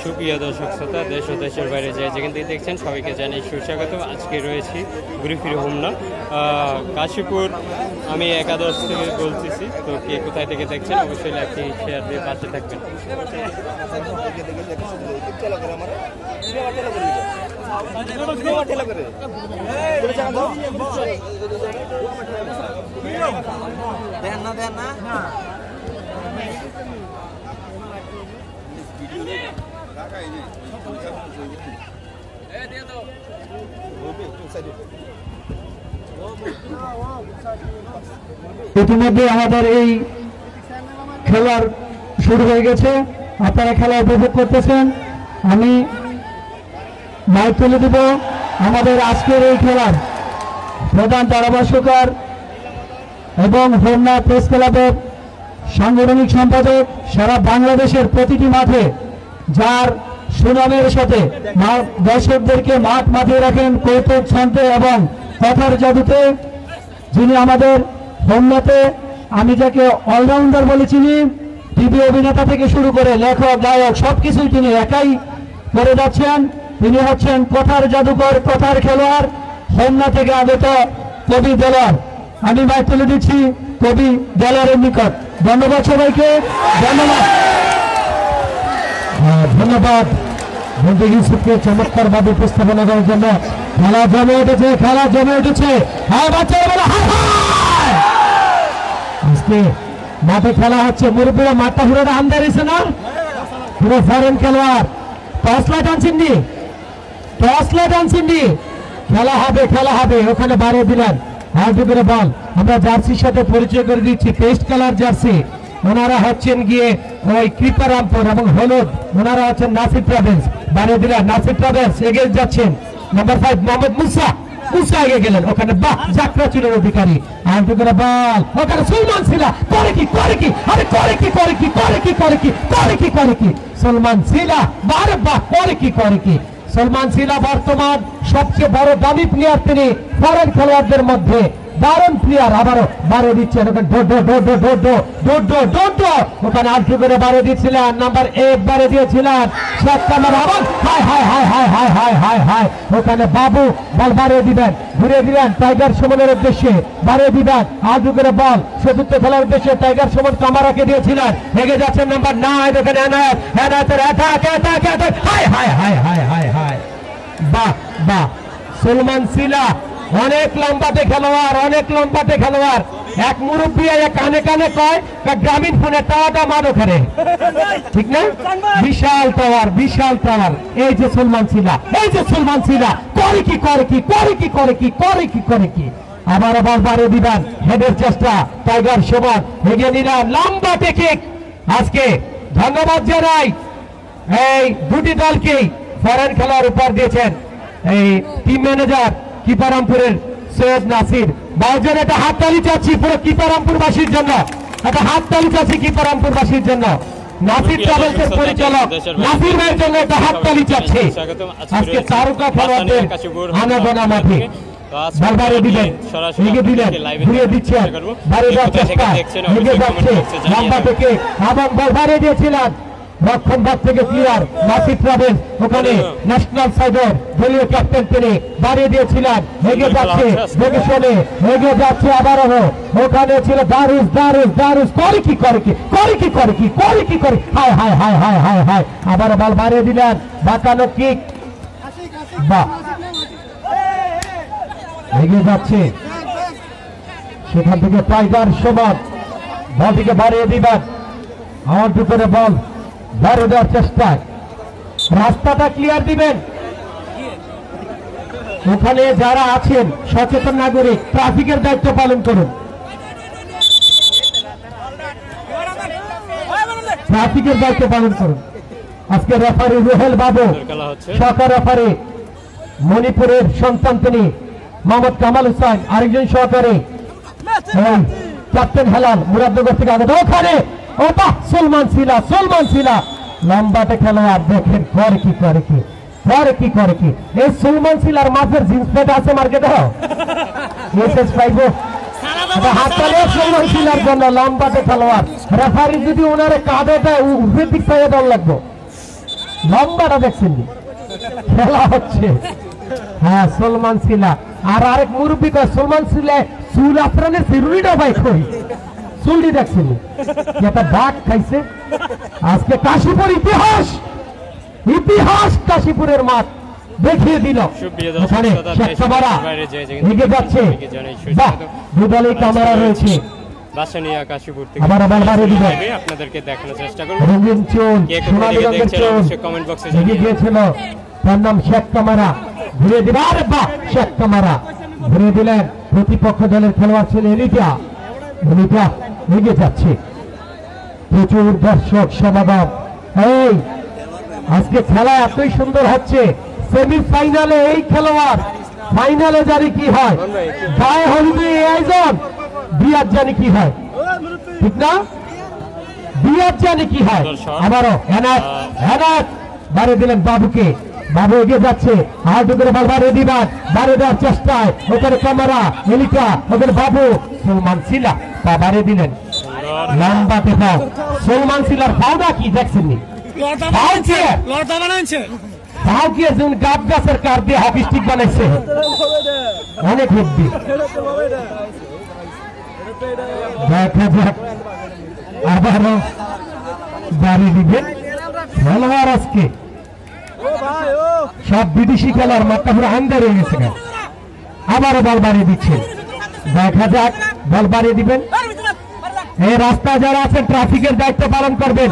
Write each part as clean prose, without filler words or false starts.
সুপ্রিয় দর্শক শ্রোতা, দেশ ও দেশের বাইরে যে যেখান থেকে দেখছেন সবাইকে জানাই সুস্বাগত। আজকে রয়েছি ঘুরে ফিরে হোমনা কাশীপুর। আমি একাদশ থেকে বলতেছি, তো কে কোথায় থেকে দেখছেন অবশ্যই লাইকটি শেয়ার দিয়ে পাশে থাকবেন। ইতিমধ্যে আমাদের এই খেলার শুরু হয়ে গেছে, আপনারা খেলা উপভোগ করতেছেন। আমি মাইক তুলে দিব আমাদের আজকের এই খেলার প্রধান ধারাভাষ্যকার এবং হোমনা প্রেস ক্লাবের সাংগঠনিক সম্পাদক, সারা বাংলাদেশের প্রতিটি মাঠে যার সুনামের সাথে দর্শকদেরকে মাঠ মাতিয়ে রাখেন কৌতুক ছন্দে এবং কথার জাদুতে, যিনি আমাদের হোমনাতে আমি যাকে অলরাউন্ডার বলে চিনি, টিভি অভিনেতা থেকে শুরু করে লেখক গায়ক সবকিছুই তিনি একাই করে যাচ্ছেন। তিনি হচ্ছেন কথার জাদুকর, কথার খেলোয়াড়, হোমনা থেকে আগত কবি দেলোয়ার। আমি মাইক তুলে দিচ্ছি কবি দেলোয়ারের নিকট। ধন্যবাদ সবাইকে, ধন্যবাদ। ধন্যবাদ বন্ধু ইউসুফকে চমৎকার ভাবে উপস্থাপনা করার জন্য। খেলা জমে উঠেছে, খেলা জমে উঠেছে। হ্যাঁ বাচ্চারা বলো হাই হাই। আজকে মাঠে খেলা হচ্ছে, মুরব্বীরা মাঠটা পুরো আমদারিছে না, পুরো ফরেন খেলোয়াড়। টস লাইট আনছেন নি, টস লাইট আনছেন নি। খেলা হবে, খেলা হবে। ওখানে বাড়িয়ে দিলেন হার্ডি করে বল। আমরা জার্সির সাথে পরিচয় করে দিচ্ছি, পেস্ট কালার জার্সি। ওনারা হচ্ছেন গিয়ে ওই কৃপারামপুর এবং হলুদ, ওনারা হচ্ছেন নাসির ট্রাভেলস। বাড়িয়ে দিলেন নাসির ট্রাভেলস, এগিয়ে যাচ্ছেন। নাম্বার 5 মোহাম্মদ মুসা, মুসা এগিয়ে গেলেন। ওখানে বাহ যাত্রা চুলের অধিকারী হার্ডি করে বল। ওখানে সুলমান সিলা করে কি, করে কি, আরে করে কি, করে কি, করে কি, করে কি, করে কি, করে কি। সুলমান সিলা বারে বাহ করে কি, করে কি। সুলমান সিলা বর্তমান সবচেয়ে বড় দামি প্লেয়ার, তিনি ফরেন খেলোয়াড়দের মধ্যে দারুণ প্লেয়ার। আবারও বাড়ে দিচ্ছেন, ওখানে আলটু করে বাড়ে দিচ্ছিলেন। নাম্বার 1 বাড়ে দিয়েছিলেন ওখানে বাবু বল বাড়িয়ে দিবেন, ঘুরে দিলেন টাইগার সুমনের উদ্দেশ্যে, বাড়িয়ে দিবেন আলটু করে বল চতুর্থ খেলার উদ্দেশ্যে। টাইগার সুমন কামারাকে দিয়েছিলেন, হেগে যাচ্ছেন নাম্বার 9। এখানে এনায়েতের বাহ বাহ। সুলমান সিলা অনেক লম্বাতে খেলোয়াড়, অনেক লম্বাতে খেলোয়াড়। এক মুরব্বী কানে কানে কয় গ্রামীণ ফোনে টাওয়াটা মার ওখানে, ঠিক না? বিশাল টাওয়ার, বিশাল টাওয়ার। এই যে সুলমান সিলা, এই যে সুলমান সিলা করে কি, করে কি, করে কি, করে কি, করে কি, করে কি। আবার আবার বাড়িয়ে দিবেন, হেডের চেষ্টা টাইগার সুমন, এগিয়ে নিলেন লম্বা টেকিক। আজকে ধন্যবাদ জানাই এই দুটি দলকে ফরেন খেলার উপর দিয়েছেন এই টিম ম্যানেজার কিপারামপুরের সৈয়দ নাসির। বাউজন একটা হাততালি চাচ্ছি পুরো কিপারামপুরবাসীর জন্য, একটা হাততালি চাচ্ছি কিপারামপুরবাসীর জন্য। নাসির ট্রাভেলসের পরিচালক নাসির ভাইয়ের জন্য একটা হাততালি চাচ্ছি। আজকে তারকা খেলোয়াড়দের আনাগোনা মাঠে বল বাড়িয়ে দিলেন, এগিয়ে দিলেন, ঘুরিয়ে দিচ্ছেন, বাড়িয়ে দেওয়ার চেষ্টা, এগিয়ে যাচ্ছে লম্বা থেকে এবং বল বাড়িয়ে দিয়েছিলেন রক্ষণ ভাগ থেকে ক্লিয়ার নাসির ট্রাভেলস। ওখানে ন্যাশনাল সাইডের দলীয় ক্যাপ্টেন তিনি বাড়িয়ে দিয়েছিলেন, এগিয়ে যাচ্ছে দেখে শুনে, এগিয়ে যাচ্ছে আবারও। ওখানে ছিল দারুস, দারুস, দারুস করে কি, করে কি, করে কি, করে কি, করে কি, করে হায় হায় হায় হায় হায় হায়। আবার বল বাড়িয়ে দিলেন, বাঁকানো কিক, বাহ এগিয়ে যাচ্ছে। সেখান থেকে টাইগার সুমন বলটিকে বাড়িয়ে দিবেন, আমার দুপুরে বল বাড়িয়ে দেওয়ার চেষ্টায় রাস্তাটা ক্লিয়ার দিবেন। ওখানে যারা আছেন সচেতন নাগরিক ট্রাফিকের দায়িত্ব পালন করুন, ট্রাফিকের দায়িত্ব পালন করুন। আজকে রেফারি রুহেল বাবু, সহকারী রেফারি মণিপুরের সন্তান তিনি মোহাম্মদ কামাল হোসেন, আরেকজন সহকারী ক্যাপ্টেন হেলাল মুরাদনগর থেকে আগত। ওখানে ও বাহ সুলমান সিলা, সুলমান সিলা লম্বাটে খেলোয়াড়, দেখেন করে কি, করে কি, করে কি, করে কি। এই সুলমান সিলার মাফের জিন্স প্যান্ট আছে মার্কেটে, হাততালি সুলমান সিলার জন্য। লম্বাটে খেলোয়াড়, রেফারি যদি ওনারে কাঁধে দেয় উপরের দিক থেকে দল লাগবো। লম্বাটা দেখছেন খেলা হচ্ছে। হ্যাঁ সলমান সিলা আর আরেক মুরব্বী কয় সলমান সিলা চুল আফরানে সিরুলিটা ভাই কই চুলটি দেখছেন একটা ডাক খাইছে। আজকে কাশীপুর ইতিহাস ইতিহাস কাশীপুরের মাঠ দেখিয়ে দিল। ওখানে শেখ কামারা এগিয়ে যাচ্ছে। বাহ দুদলেই কামারা রয়েছে। বাসানিয়া কাশীপুর থেকে আবার বারবারে দিবে আপনাদেরকে দেখানোর চেষ্টা করব। রঙিন চুল কে কোথা থেকে দেখছেন অবশ্যই কমেন্ট বক্সে এগিয়ে গিয়েছিল। তার নাম শেখ কামারা ঘুরে দিল। আরে বাহ শেখ কামারা ঘুরে দিলেন। প্রতিপক্ষ দলের খেলোয়াড় ছিল এলিটা। এলিটা এগিয়ে যাচ্ছে। প্রচুর দর্শক সমাগম। এই আজকে খেলা এতই সুন্দর হচ্ছে। সেমিফাইনালে এই খেলোয়াড়, ফাইনালে জানি কি হয়। গায়ে হলুদে এই আয়োজন, বিয়ার জানি কি হয়, ঠিক না? বিয়ার জানি কি হয়। আবারও এনায়েত এনায়েত বাড়ি দিলেন বাবুকে। বাবু এগিয়ে যাচ্ছে। হাত করে বল বাড়ি দিবেন, বাড়ি দেওয়ার চেষ্টায় ওখানে ক্যামেরা এলিকা ওখানে বাবু সলমান সিলা পা বাড়ি দিলেন। লম্বাতে পাও সলমান সিলার পাওটা কি দেখছেন নি? তাও কি একজন গাব গাছের কার দিয়ে হকি স্টিক বানাইছে, অনেক বুদ্ধি। দেখা যাক আবারও বাড়ি দিবেন খেলোয়াড়। আজকে সব বিদেশি খেলার মাঠটা পুরো আন্দার হয়ে গেছে। আবারও বল বাড়িয়ে দিচ্ছেন। দেখা যাক বল বাড়িয়ে দিবেন। এই রাস্তায় যারা আছেন ট্রাফিকের দায়িত্ব পালন করবেন।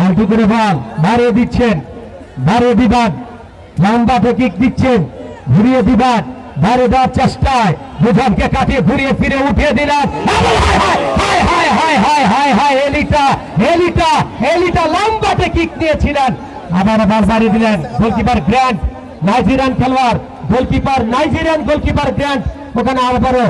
আলটু করে বল বাড়িয়ে দিচ্ছেন, বাড়িয়ে দিবান। লম্বাতে কিক দিচ্ছেন, ঘুরিয়ে দিবান। বাড়িয়ে দেওয়ার চেষ্টায় দুজনকে কাটিয়ে ঘুরিয়ে ফিরে উঠিয়ে দিলেন। এলিটা এলিটা এলিটা লম্বাতে কিক নিয়েছিলেন। আবার বল বাড়িয়ে দিলেন। গোলকিপার গ্র্যান্ড নাইজেরিয়ান খেলোয়াড়, গোলকিপার নাইজেরিয়ান গোলকিপার গ্র্যান্ড। ওখানে আবারও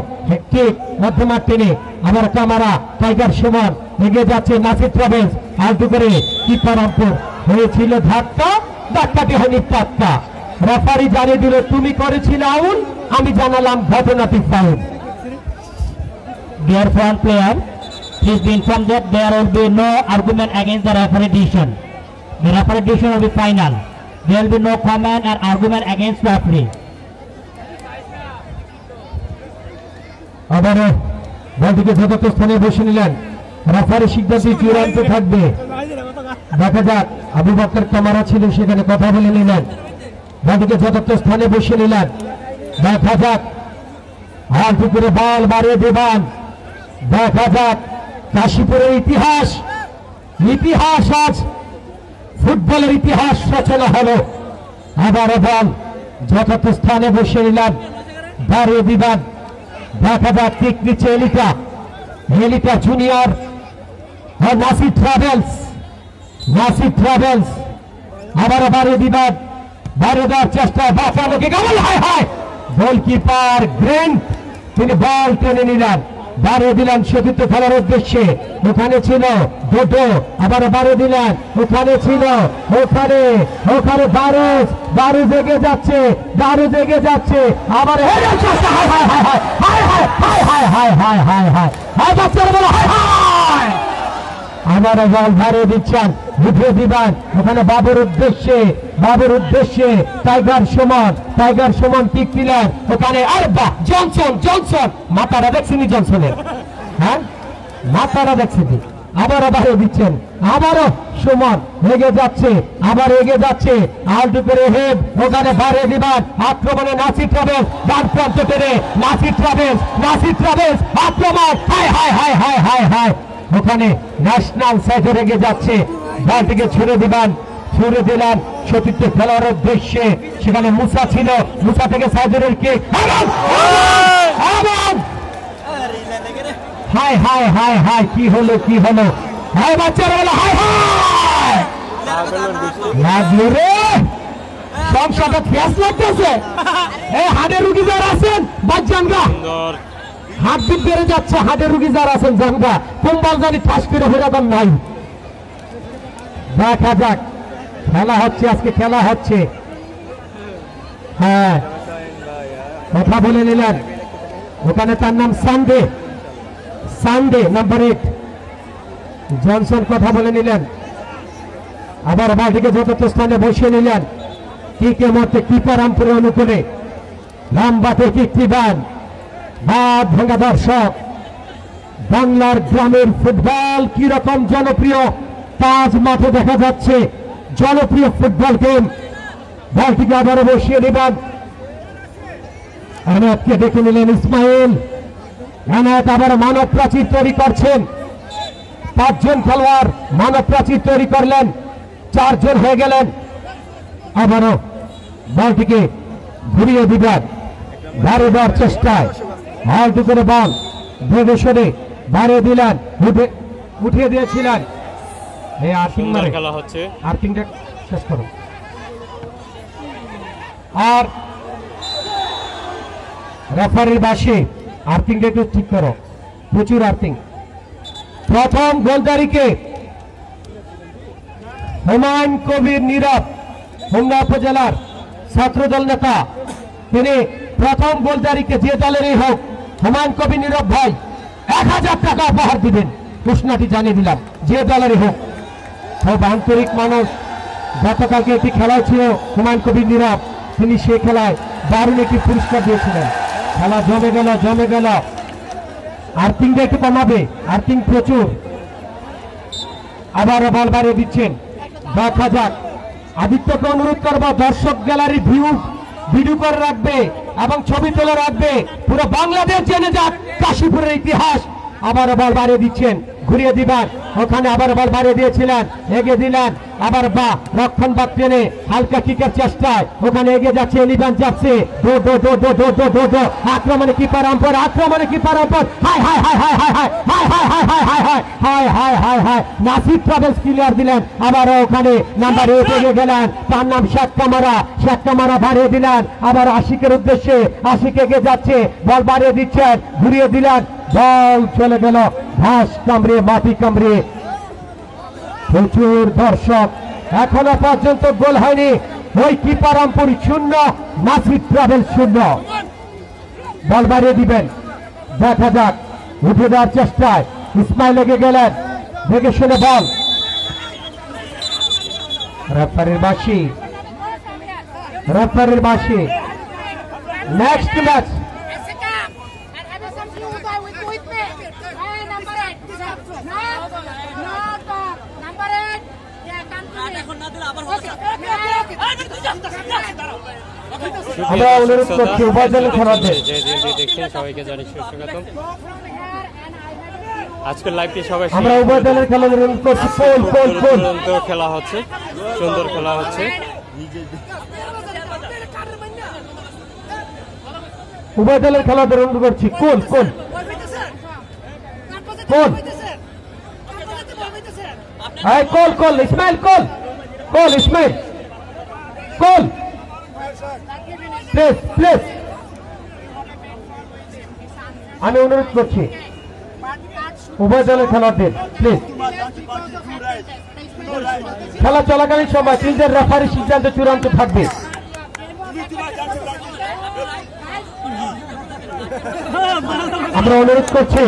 কিক মধ্যমাঠ টেনে আবার কামারা টাইগার সমান এগিয়ে যাচ্ছে। নাসির ট্রাভেলস আলটু করে কিপার অম্পর হয়েছিল ধাক্কা, ধাক্কাটি হয়নি টাক্কা। রেফারি জানিয়ে দিল তুমি করেছিলে আউল, আমি জানালাম ঘটনাটি foul. Dear fan player, please be informed that there will be no argument against the referee decision. The referee decision will be final. There will be no comment and argument against referee. আবারও বলটিকে যথাযথ স্থানে বসে নিলেন। Referee সিদ্ধান্ত চূড়ান্ত থাকবে। দেখা যাক আবু বকর কামারা ছিল সেখানে কথা বলে নিলেন। বলটিকে যথাযথ স্থানে বসে নিলেন। দেখা যাক হাত করে বল বাড়িয়ে দেবান। দেখা যাক কাশীপুরের ইতিহাস, ইতিহাস আজ ফুটবলের ইতিহাস রচনা হলো। আবারও বল যথাযথ স্থানে বসে নিলেন, বাড়িয়ে দিবেন। দেখা যাক কিক নিচ্ছে Elita, Elita junior Nasir travels, Nasir travels আবারও বাড়িয়ে দিবেন। বাড়িয়ে দেওয়ার চেষ্টা বাঁচানো কি গোল। হায় হায় গোলকিপার গ্রেন্ট তিনি বল টেনে নিলেন, বাড়িয়ে দিলেন সতীর্থ খেলার উদ্দেশ্যে। ওখানে ছিল দুটো, আবার বাড়িয়ে দিলেন। ওখানে ছিল ওখানে ওখানে দারুজ, দারুজ এগিয়ে যাচ্ছে, দারুজ এগিয়ে যাচ্ছে। আবার আমার বল বাড়িয়ে দিচ্ছেন, উঠিয়ে দিবেন। ওখানে বাবুর উদ্দেশ্যে, বাবুর উদ্দেশ্যে টাইগার সমান, টাইগার সমান কিক দিলেন ওখানে। আর বাহ জনসন, জনসন মাথাটা দেখছিনি জনসনের, হ্যাঁ মাথাটা দেখছিনি। আবারও বাড়িয়ে দিচ্ছেন, আবারও সমান এগিয়ে যাচ্ছে, আবার এগিয়ে যাচ্ছে। আলটু করে হেড ওখানে বাড়িয়ে দিবেন। আক্রমণে নাসির ট্রাভেলস ডান প্রান্ত টেনে নাসির ট্রাভেলস, নাসির ট্রাভেলস আক্রমণ। হায় হায় হায় হায় হায় হায় ওখানে ন্যাশনাল সাইডে রেগে যাচ্ছে। বলটিকে ছুড়ে দিবেন, ছুড়ে দিলেন সতীর্থ খেলার উদ্দেশ্যে। সেখানে মুসা ছিল, মুসা থেকে সাইডের কিক। হায় হায় হায় হায় কি হলো, কি হলো? হায় বাচ্চারা বলো হায় হায় লাগলো রে। সংসারটা ফেস লাগতেছে। এই হাড়ের রুগী যারা আছেন বাচ্চানরা হাত দিক বেড়ে যাচ্ছে। হাড়ের রুগী যারা আছেন জানগা কুম্বাল জানি ঠাস করে হইরাদান নাই। দেখা যাক খেলা হচ্ছে, আজকে খেলা হচ্ছে। হ্যাঁ কথা বলে নিলেন। ওখানে তার নাম সানডে, সানডে নাম্বার 8 জনসন কথা বলে নিলেন। আবার বলটিকে যথার্থ স্থানে বসিয়ে নিলেন। কিকের মধ্যে কিপার আম্পায়ারের অনুকূলে লম্বাতে কিকটি দেন। বাদ ভাঙা দর্শক, বাংলার গ্রামের ফুটবল কি রকম জনপ্রিয় তাজ মাঠে দেখা যাচ্ছে। জনপ্রিয় ফুটবল গেম। বলটিকে আবারও বসিয়ে নেবেন। এনায়েতকে দেখে নিলেন ইসমাইল। এনায়েত আবার মানব প্রাচীর তৈরি করছেন। 5 জন খেলোয়াড় মানব প্রাচীর তৈরি করলেন, 4 জন হয়ে গেলেন। আবারও বলটিকে ঘুরিয়ে দিবেন বাড়ি দেওয়ার চেষ্টায়। হলটু করে বল ভেবে সরে বাড়িয়ে দিলেন, উঠিয়ে দিয়েছিলেন। এই আর্থিং মারে, খেলা হচ্ছে, আর্থিংটা শেষ করো। আর রেফারির বাসে আর্থিংটা একটু ঠিক করো, প্রচুর আর্থিং। প্রথম গোলদারিকে হুমায়ুন কবির নীরব, হোমনা উপজেলার ছাত্রদল নেতা, তিনি প্রথম গোলদারিকে যে দলেরই হোক হুমায়ুন কবির নীরব ভাই 1000 টাকা উপহার দিবেন। ঘোষণাটি জানিয়ে দিলাম, যে দলেরই হোক। সব আন্তরিক মানুষ। গতকালকে একটি খেলায় ছিল হুমায়ুন কবির নীরব, তিনি সে খেলায় দারুণ একটি পুরস্কার দিয়েছিলেন। খেলা জমে গেল। আর্থিংটা একটু কমাবে, আর্থিং প্রচুর। আবারও বল বাড়িয়ে দিচ্ছেন। দেখা যাক। আদিত্যকে অনুরোধ করবো দর্শক গ্যালারি ভিডিও করে রাখবে এবং ছবি তুলে রাখবে, পুরো বাংলাদেশ জেনে যাক কাশীপুরের ইতিহাস। আবারও বল বাড়িয়ে দিচ্ছেন, ঘুরিয়ে দিবেন। ওখানে আবার বল বাড়িয়ে দিয়েছিলেন, এগিয়ে দিলেন। আবার বা রক্ষণ বাদ টেনে হালকা কিকের চেষ্টায় ওখানে এগিয়ে যাচ্ছে, এলিভান যাচ্ছে। আক্রমণে কিপার আম্পায়ার, হাই হাই হাই হাই হাই হাই হাই হাই হাই হাই হাই হাই হাই হাই হাই হাই নাসির ট্রাভেলস ক্লিয়ার দিলেন। আবার ওখানে নাম্বার 8 এগিয়ে গেলেন, তার নাম শেখ কামারা বাড়িয়ে দিলেন। আবার আশিকের উদ্দেশ্যে, আশিক এগিয়ে যাচ্ছে, বল বাড়িয়ে দিচ্ছেন, ঘুরিয়ে দিলেন। বল চলে গেল ঘাস কামড়ে, মাটি কামড়ে। প্রচুর দর্শক, এখনো পর্যন্ত গোল হয়নি। ওই কিপার রামপুর 0, নাসির ট্রাভেল 0। বল বাড়িয়ে দিবেন, দেখা যাক। উঠে দেওয়ার চেষ্টায় ইসমাইল লেগে গেলেন, দেখে শুনে বল। রেফারির বাঁশি। নেক্সট ম্যাচ আমরা অনুরোধ করছি উভয় দলের খেলোয়াড়দের, যে দিনটি দেখছেন সবাইকে জানাই সুস্বাগতম। আজকের লাইভটি সবাই আমরা উভয় দলের খেলোয়াড়দের অনুরোধ করছি। খেলা হচ্ছে, সুন্দর খেলা হচ্ছে। উভয় দলের খেলোয়াড়দের অনুরোধ করছি। কোন ইসমাইল, প্লিজ আমি অনুরোধ করছি উভয় দলের খেলোয়াড়দের, প্লিজ খেলা চলাকালীন সময় তিনজন রেফারি সিদ্ধান্ত চূড়ান্ত থাকবে। আমরা অনুরোধ করছি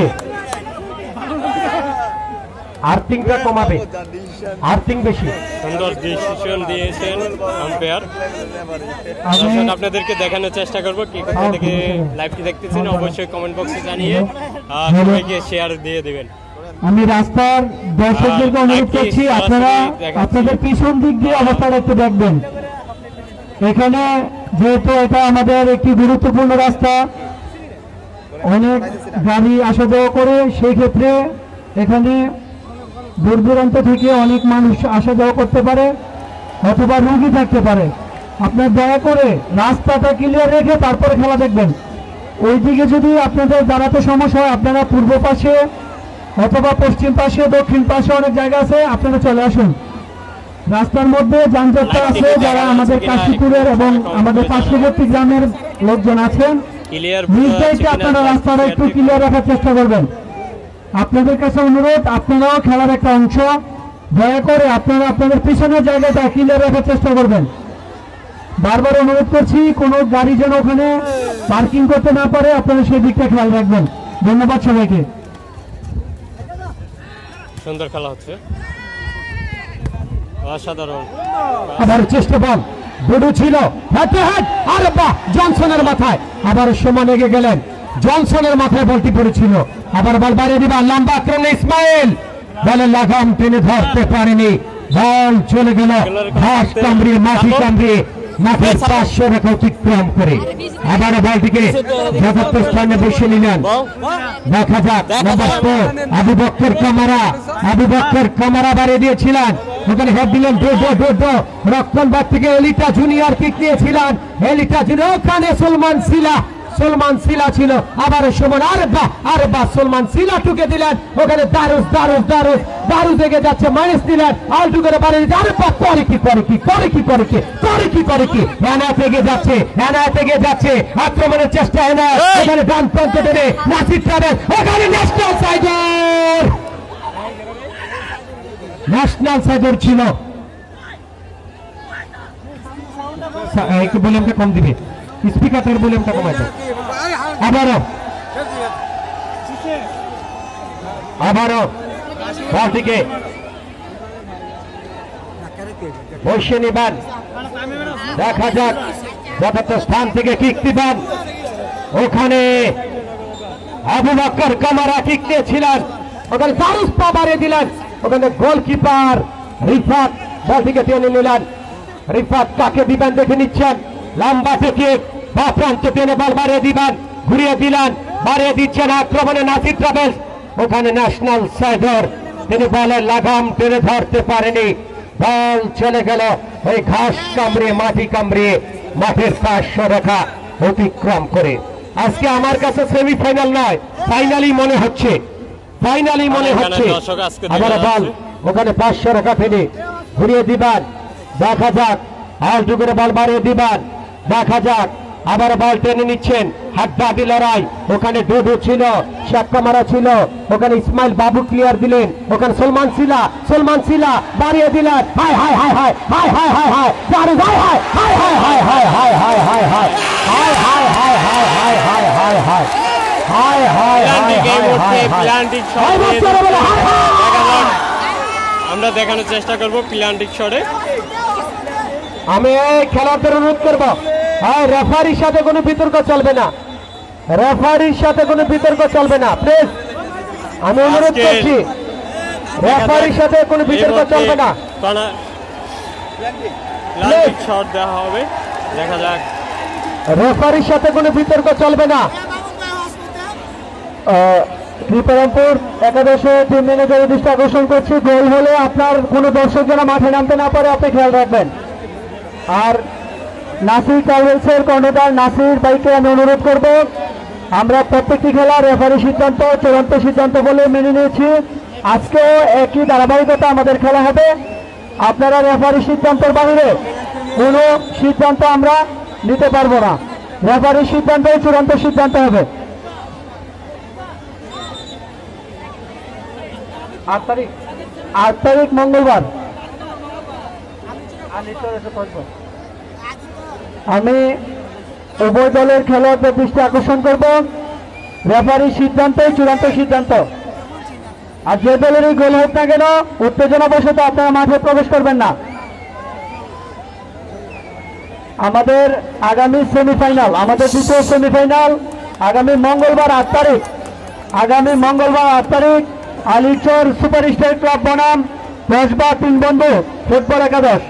আর্থিংটা কমাবে, আর্থিং বেশি। সুন্দর ডিসিশন দিয়েছেন আম্পায়ার। আপনাদেরকে দেখানোর চেষ্টা করবো কি কোথা থেকে লাইভটি দেখতেছেন, অবশ্যই কমেন্ট বক্সে জানিয়ে সবাইকে শেয়ার দিয়ে দিবেন। আমি রাস্তার দর্শকদেরকে অনুরোধ করছি আপনারা আপনাদের পিছন দিক দিয়ে অবস্থাটা একটু দেখবেন। এখানে যেহেতু এটা আমাদের একটি গুরুত্বপূর্ণ রাস্তা, অনেক গাড়ি আসা যাওয়া করে, সেই ক্ষেত্রে এখানে দূর দূরান্ত থেকে অনেক মানুষ আসা যাওয়া করতে পারে অথবা রুগী থাকতে পারে। আপনার দয়া করে রাস্তাটা ক্লিয়ার রেখে তারপরে খেলা দেখবেন। ওইদিকে যদি আপনাদের দাঁড়াতে সমস্যা হয়, আপনারা পূর্ব পাশে অথবা পশ্চিম পাশে, দক্ষিণ পাশে অনেক জায়গা আছে, আপনারা চলে আসুন। রাস্তার মধ্যে যানজটটা আছে, যারা আমাদের কাশীপুরের এবং আমাদের পার্শ্ববর্তী গ্রামের লোকজন আছেন, নিশ্চয়ই আপনারা রাস্তাটা একটু ক্লিয়ার রাখার চেষ্টা করবেন। আপনাদের কাছে অনুরোধ, আপনারাও খেলার একটা অংশ, দয়া করে আপনারা আপনাদের পিছনের জায়গাটা ক্লিয়ার রাখার চেষ্টা করবেন। বারবার অনুরোধ করছি কোনো গাড়ি যেন ওখানে পার্কিং করতে না পারে, আপনারা সেই দিকটা খেয়াল রাখবেন। ধন্যবাদ সবাইকে। সুন্দর খেলা হচ্ছে, অসাধারণ। আবার চেষ্টা বল ডুডু ছিল হাতে হাত, আরে বাহ জনসনের মাথায় আবার সমান এগিয়ে গেলেন, জনসনের মাথায় বলটি পড়েছিল, আবার বল বাইরে দিবা, লম্বা আক্রমণে ইসমাইল বলের লাগাম টেনে ধরতে পারেনি, বল চলে গেল ঘাস কামড়িয়ে মাটি কামড়িয়ে মাঠের 500 রেখা অতিক্রম করে, আবার বলটিকে যথার্থ স্থানে বসে নিলেন। দেখা যাক আবু বক্কর কামারা বাড়িয়ে দিয়েছিলেন, ওখানে হেড দিলেন রক্ষণ বাদ থেকে এলিটা জুনিয়র কিক নিয়েছিলেন, এলিটা জুনিয়র ওখানে সলমান সিলা ছিল, আবার সমান আরে বাহ সলমান সিলা টুকে দিলেন, ওখানে দারুস এগিয়ে যাচ্ছে, মাইনাস দিলেন আলটু করে বাড়ি দিচ্ছে, আরে বাহ করে কি এনায়েত এগিয়ে যাচ্ছে আক্রমণের চেষ্টা, এনায়েত এখানে ডান প্রান্ত টেনে নাসির ট্রাভেল, ওখানে ন্যাশনাল সাইডর ছিল, একটু ভলিউমটা কম দিবে, স্পিকারের ভলিউমটা কমাই দাও। আবারও বলটিকে বসে নিবেন, দেখা যাক যথার্থ স্থান থেকে কিক দিবেন, ওখানে আবু বকর কামারা কিক দিয়েছিলেন, ওখানে দারুস পা বাড়িয়ে দিলেন, ওখানে গোলকিপার রিফাত বলটিকে টেনে নিলেন, রিফাত কাকে দিবেন দেখে নিচ্ছেন, লম্বা থেকে বা প্রান্তে টেনে বল বাড়িয়ে দিবেন, ঘুরিয়ে দিলেন, বাড়িয়ে দিচ্ছেন আক্রমণে নাসির ট্রাভেলস, ওখানে ন্যাশনাল সাইডর তিনি বলের লাগাম টেনে ধরতে পারেনি, বল চলে গেল ওই ঘাস কামড়িয়ে মাটি কামড়িয়ে মাঠের 500 রেখা অতিক্রম করে। আজকে আমার কাছে সেমিফাইনাল নয়, ফাইনালি মনে হচ্ছে, আবার বল ওখানে 500 রেখা ফেলে ঘুরিয়ে দিবেন, দেখা যাক আলটু করে বল বাড়িয়ে দিবেন, দেখা যাক আবার বল টেনে নিচ্ছেন, হাড্ডাহাড্ডি লড়াই, ওখানে ডুডু ছিল, শেখ কামারা ছিল, ওখানে ইসমাইল বাবু ক্লিয়ার দিলেন, ওখানে সলমান সিলা বাড়িয়ে দিলেন, হাই হাই হাই হাই হাই হাই হাই হাই দারুণ, হাই হাই হাই হাই হাই হাই হাই হাই হাই হাই হাই হাই হাই হাই হাই হাই হাই হাই হাই আমরা দেখানোর চেষ্টা করবো প্ল্যান্টিক শটে। আমি এই খেলোয়াড়দের অনুরোধ করবো, রেফারির সাথে কোনো বিতর্ক চলবে না, প্লিজ আমি অনুরোধ করছি, রেফারির সাথে কোনো বিতর্ক চলবে না, শট দেওয়া হবে, দেখা যাক রেফারির সাথে কোনো বিতর্ক চলবে না। শ্রীপেরামপুর একাদশে টিম ম্যানেজারের দৃষ্টি আকর্ষণ করছি, গোল হলে আপনার কোনো দর্শক যেন মাঠে নামতে না পারে আপনি খেয়াল রাখবেন। আর নাসির ট্রাভেলসের কর্ণধার নাসির ভাইকে আমি অনুরোধ করব, আমরা প্রত্যেকটি খেলা রেফারি সিদ্ধান্ত চূড়ান্ত সিদ্ধান্ত বলে মেনে নিয়েছি, আজকেও একই ধারাবাহিকতা আমাদের খেলা হবে, আপনারা রেফারি সিদ্ধান্তের বাইরে কোনো সিদ্ধান্ত আমরা নিতে পারবো না, রেফারির সিদ্ধান্তই চূড়ান্ত সিদ্ধান্ত হবে। 8 তারিখ মঙ্গলবার আমি উভয় দলের খেলোয়াড়দের দৃষ্টি আকর্ষণ করব, রেফারির সিদ্ধান্তই চূড়ান্ত সিদ্ধান্ত, আর যে দলেরই গোল হোক না কেন উত্তেজনাবশত আপনারা মাঠে প্রবেশ করবেন না। আমাদের আগামী সেমিফাইনাল, আমাদের দ্বিতীয় সেমিফাইনাল আগামী মঙ্গলবার 8 তারিখ আলিচর সুপারস্টার ক্লাব বনাম 10 বা 3 বন্ধু ফুটবল একাদশ,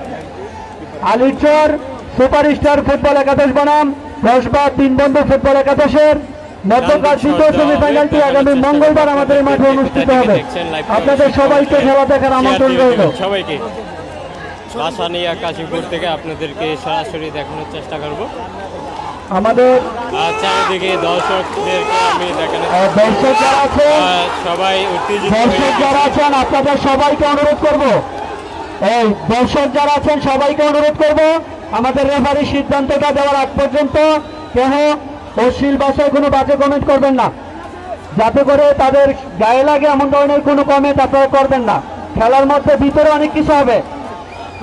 আলিচর সুপারস্টার ফুটবল একাদশ বনাম 10 বা 3 বন্ধু ফুটবল একাদশের মধ্যকার দ্বিতীয় সেমিফাইনালটি আগামী মঙ্গলবার আমাদের মাঠে অনুষ্ঠিত হবে। আপনাদের সবাইকে খেলা দেখার আমন্ত্রণ রইল। সবাইকে আসানিয়া কাশীপুর থেকে আপনাদেরকে সরাসরি দেখানোর চেষ্টা করব। আমাদের চারিদিকে দর্শকদেরকে আমি দেখানোর দর্শক যারা আছেন সবাই দর্শক যারা আছেন আপনাদের সবাইকে অনুরোধ করব, এই দর্শক যারা আছেন সবাইকে অনুরোধ করব আমাদের রেফারির সিদ্ধান্তটা দেওয়ার আগ পর্যন্ত কেন অশ্লীল ভাষায় কোনো বাজে কমেন্ট করবেন না, যাতে করে তাদের গায়ে লাগে এমন ধরনের কোনো কমেন্ট আপনারা করবেন না। খেলার মধ্যে ভিতরে অনেক কিছু হবে,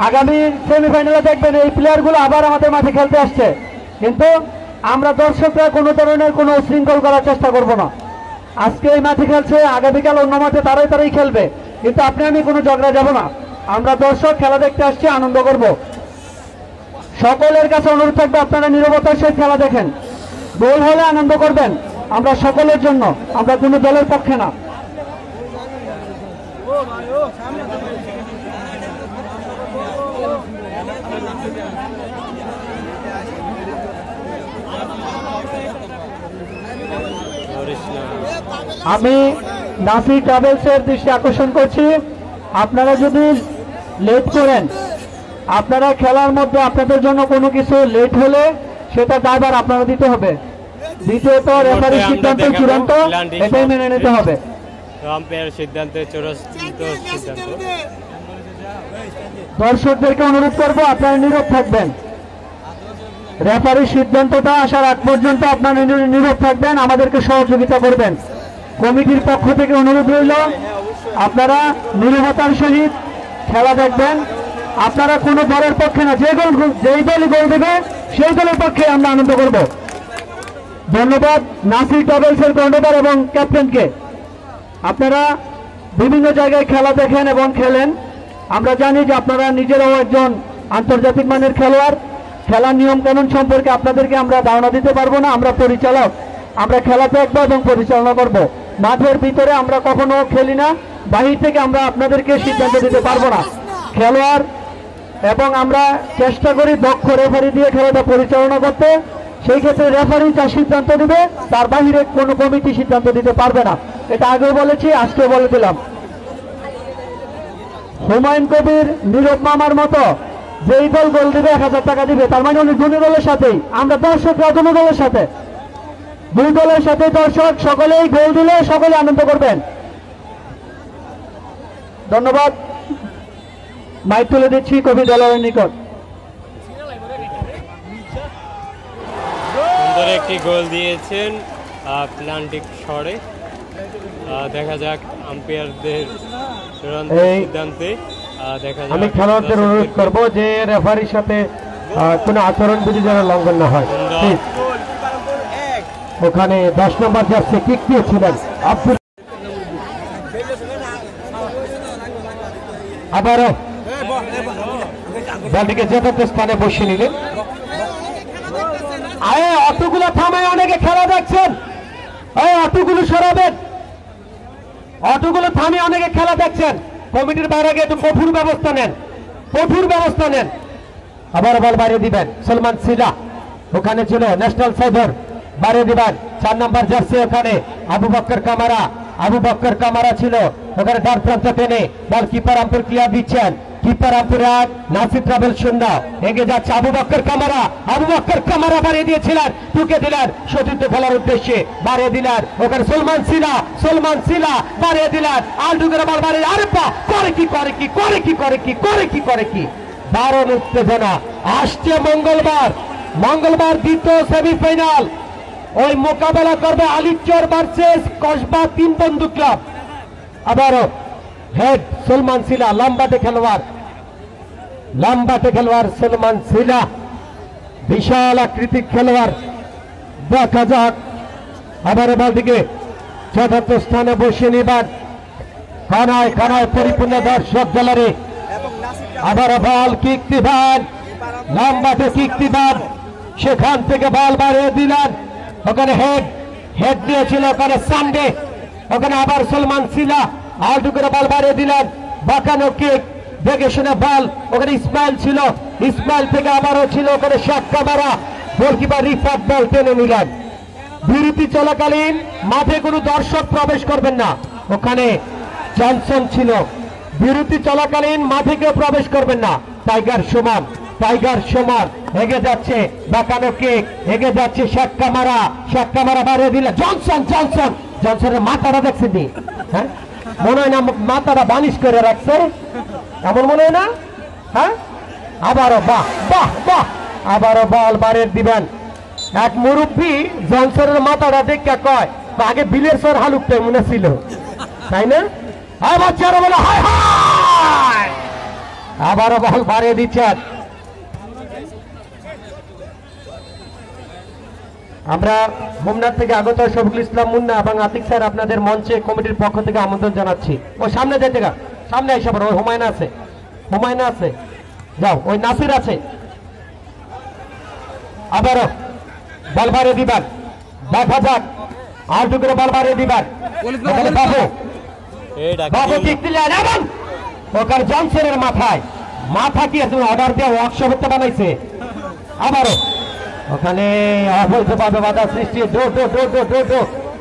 আগামী সেমিফাইনালে দেখবেন এই প্লেয়ারগুলো আবার আমাদের মাঠে খেলতে আসছে, কিন্তু আমরা দর্শকরা কোনো ধরনের কোনো উশৃঙ্খল করার চেষ্টা করব না। আজকে এই মাঠে খেলছে, আগামীকাল অন্য মাঠে তারাই খেলবে, কিন্তু আপনি আমি কোনো ঝগড়া যাব না। আমরা দর্শক খেলা দেখতে আসছি, আনন্দ করব। সকলের কাছে অনুরোধ থাকবে আপনারা নীরবতার সহিত খেলা দেখেন। গোল হলে আনন্দ করবেন, আমরা সকলের জন্য, আমরা কোনো দলের পক্ষে না। আমি নাসির ট্রাভেলসের দৃষ্টি আকর্ষণ করছি, আপনারা যদি লেট করেন, আপনারা খেলার মধ্যে আপনাদের জন্য কোনো কিছু লেট হলে সেটা দায়ভার আপনারা দিতে হবে। দ্বিতীয়ত রেফারির সিদ্ধান্ত চূড়ান্ত, এটাই মেনে নিতে হবে। দর্শকদেরকে অনুরোধ করব আপনারা নীরব থাকবেন। রেফারির সিদ্ধান্তটা আসার আগ পর্যন্ত আপনারা নীরব থাকবেন, আমাদেরকে সহযোগিতা করবেন। কমিটির পক্ষ থেকে অনুরোধ রইল আপনারা নীরবতার সহিত খেলা দেখবেন। আপনারা কোনো দলের পক্ষে না, যেই দলই গোল দেবে সেই দলের পক্ষে আমরা আনন্দ করব। ধন্যবাদ নাসির ট্রাভেলসের কর্ণধার এবং ক্যাপ্টেনকে। আপনারা বিভিন্ন জায়গায় খেলা দেখেন এবং খেলেন, আমরা জানি যে আপনারা নিজেরাও একজন আন্তর্জাতিক মানের খেলোয়াড়। খেলার নিয়ম কানুন সম্পর্কে আপনাদেরকে আমরা ধারণা দিতে পারবো না, আমরা পরিচালক, আমরা খেলা দেখবো এবং পরিচালনা করব। মাঠের ভিতরে আমরা কখনো খেলি না, বাহির থেকে আমরা আপনাদেরকে সিদ্ধান্ত দিতে পারবো না। খেলোয়াড় এবং আমরা চেষ্টা করি দক্ষ রেফারি দিয়ে খেলাটা পরিচালনা করতে। সেই ক্ষেত্রে রেফারি যা সিদ্ধান্ত দিবে তার বাহিরে কোনো কমিটি সিদ্ধান্ত দিতে পারবে না, এটা আগেও বলেছি, আজকে বলে দিলাম। হুমায়ুন কবির, নীরব মামার মতো যেই দল গোল দিবে 1000 টাকা দিবে, তার মানে উনি দুই দলের সাথেই, আমরা দর্শকরা দুই দলের সাথে, দুই দলের সাথে দর্শক সকলেই গোল দিলে সকলে আনন্দ করবেন। ধন্যবাদ। মাইক তুলে দিচ্ছি কবি দলের নিকট। সুন্দর একটি গোল দিয়েছেন প্লান্টিক শটে। দেখা যাক আম্পায়ারদের সিদ্ধান্তে। আমি খেলোয়াড়দের অনুরোধ করব যে রেফারির সাথে কোনো আচরণবিধি যেন লঙ্ঘন না হয়। ওখানে 10 নম্বর জার্সি কিক দিয়েছিলেন আব্দুল, আবারও বলটিকে যথার্থ স্থানে বসিয়ে নিলেন। অতগুলো থামায়, অনেকে খেলা দেখছেন, অতগুলো সরাবেন, অতগুলো থামিয়ে অনেকে খেলা দেখছেন। কমিটির বাইরে গিয়ে একটু কঠোর ব্যবস্থা নেন, কঠোর ব্যবস্থা নেন। আবার বল বাইরে দিবেন সলমান সিলা, ওখানে ছিল ন্যাশনাল সাইবার, বাইরে দিবেন 4 নম্বর জার্সি, ওখানে আবু বক্কর কামারা, আবু বক্কর কামারা ছিল ওখানে ডান প্রান্ত টেনে বল কিপার আম্পুর ক্লিয়ার দিচ্ছেন। কিপার আম্পুর 1, নাসির ট্রাভেল 0, এগিয়ে যাচ্ছে আবু বক্কর কামারা, আবু বক্কর কামারা বাড়িয়ে দিয়েছিলেন, টুকে দিলেন সতীর্থ খেলার উদ্দেশ্যে, বাড়িয়ে দিলেন ওখানে সলমান সিলা, সলমান সিলা বাড়িয়ে দিলেন, আলটুকের বল বাড়িয়ে, আরে পা করে কি করে কি করে কি করে কি করে কি করে কি, দারুণ উত্তেজনা। আসছে মঙ্গলবার, মঙ্গলবার দ্বিতীয় সেমিফাইনাল, ওই মোকাবেলা করবে আলিচর ভার্সেস কসবা 3 বন্ধু ক্লাব। আবারও হেড সলমান সিলা, লম্বাটে খেলোয়াড়, লম্বাটে খেলোয়াড় সলমান সিলা, বিশাল আকৃতির খেলোয়াড়। দেখা যাক আবারও বলটিকে যথার্থ স্থানে বসিয়ে নিবার, কানায় কানায় পরিপূর্ণ দর্শক গ্যালারি। আবারও বল কিক দিবেন, লম্বাটে কিক দিবেন, সেখান থেকে বল বাড়িয়ে দিলেন, ওখানে হেড হেড দিয়েছিল ওখানে সানডে, ওখানে আবার সলমান সিলা আলটু করে বল বাড়িয়ে দিলেন, বাঁকানো কিক, দেখে শুনে বল, ওখানে ইসমাইল ছিল, ইসমাইল থেকে আবারও ছিল ওখানে শাক কামারা, গোলকিপার রিফাত বল টেনে নিলেন। বিরতি চলাকালীন মাঠে কোনো দর্শক প্রবেশ করবেন না, ওখানে জনসন ছিল, বিরতি চলাকালীন মাঠে কেউ প্রবেশ করবেন না। টাইগার সমান, টাইগার সমান এগিয়ে যাচ্ছে, বাঁকানো কিক, এগিয়ে যাচ্ছে শাক কামারা, শাক কামারা বাড়িয়ে দিলে জনসন, জনসন, জনসনের মাথাটা দেখছেন, হ্যাঁ মনে হয় না মাথাটা বানিশ করে রাখছে, এমন মনে হয় না? হ্যাঁ আবারও বাহ বাহ বাহ, আবারও বল বাড়িয়ে দিবেন। এক মুরব্বী জনসনের মাথাটা দেখে কয় আগে বিলের সর হালুকটাই মনে ছিল, তাই না? বাচ্চারা বলে হায় হায়, আবারও বল বাড়িয়ে দিচ্ছেন। আমরা হোমনাথ থেকে আগত শফিকুল ইসলাম মুন্না এবং আতিক স্যার আপনাদের মঞ্চে কমিটির পক্ষ থেকে আমন্ত্রণ জানাচ্ছি। ও সামনে যেতে গা, সামনে এসে পড়ো, হুমায়ুন আছে, হুমায়ুন আছে, যাও ওই নাসির আছে, আবারও বল বাড়িয়ে দিবেন, দেখা যাক আর টু করে বল বাড়িয়ে দিবেন। বাবু বাবু কিক দিলেন এবং ওখানে জনসনের মাথা কি আছে অর্ডার দিয়ে ওয়ার্কশপ করতে বানাইছে। আবারও ওখানে অবৈধভাবে বাধা সৃষ্টি,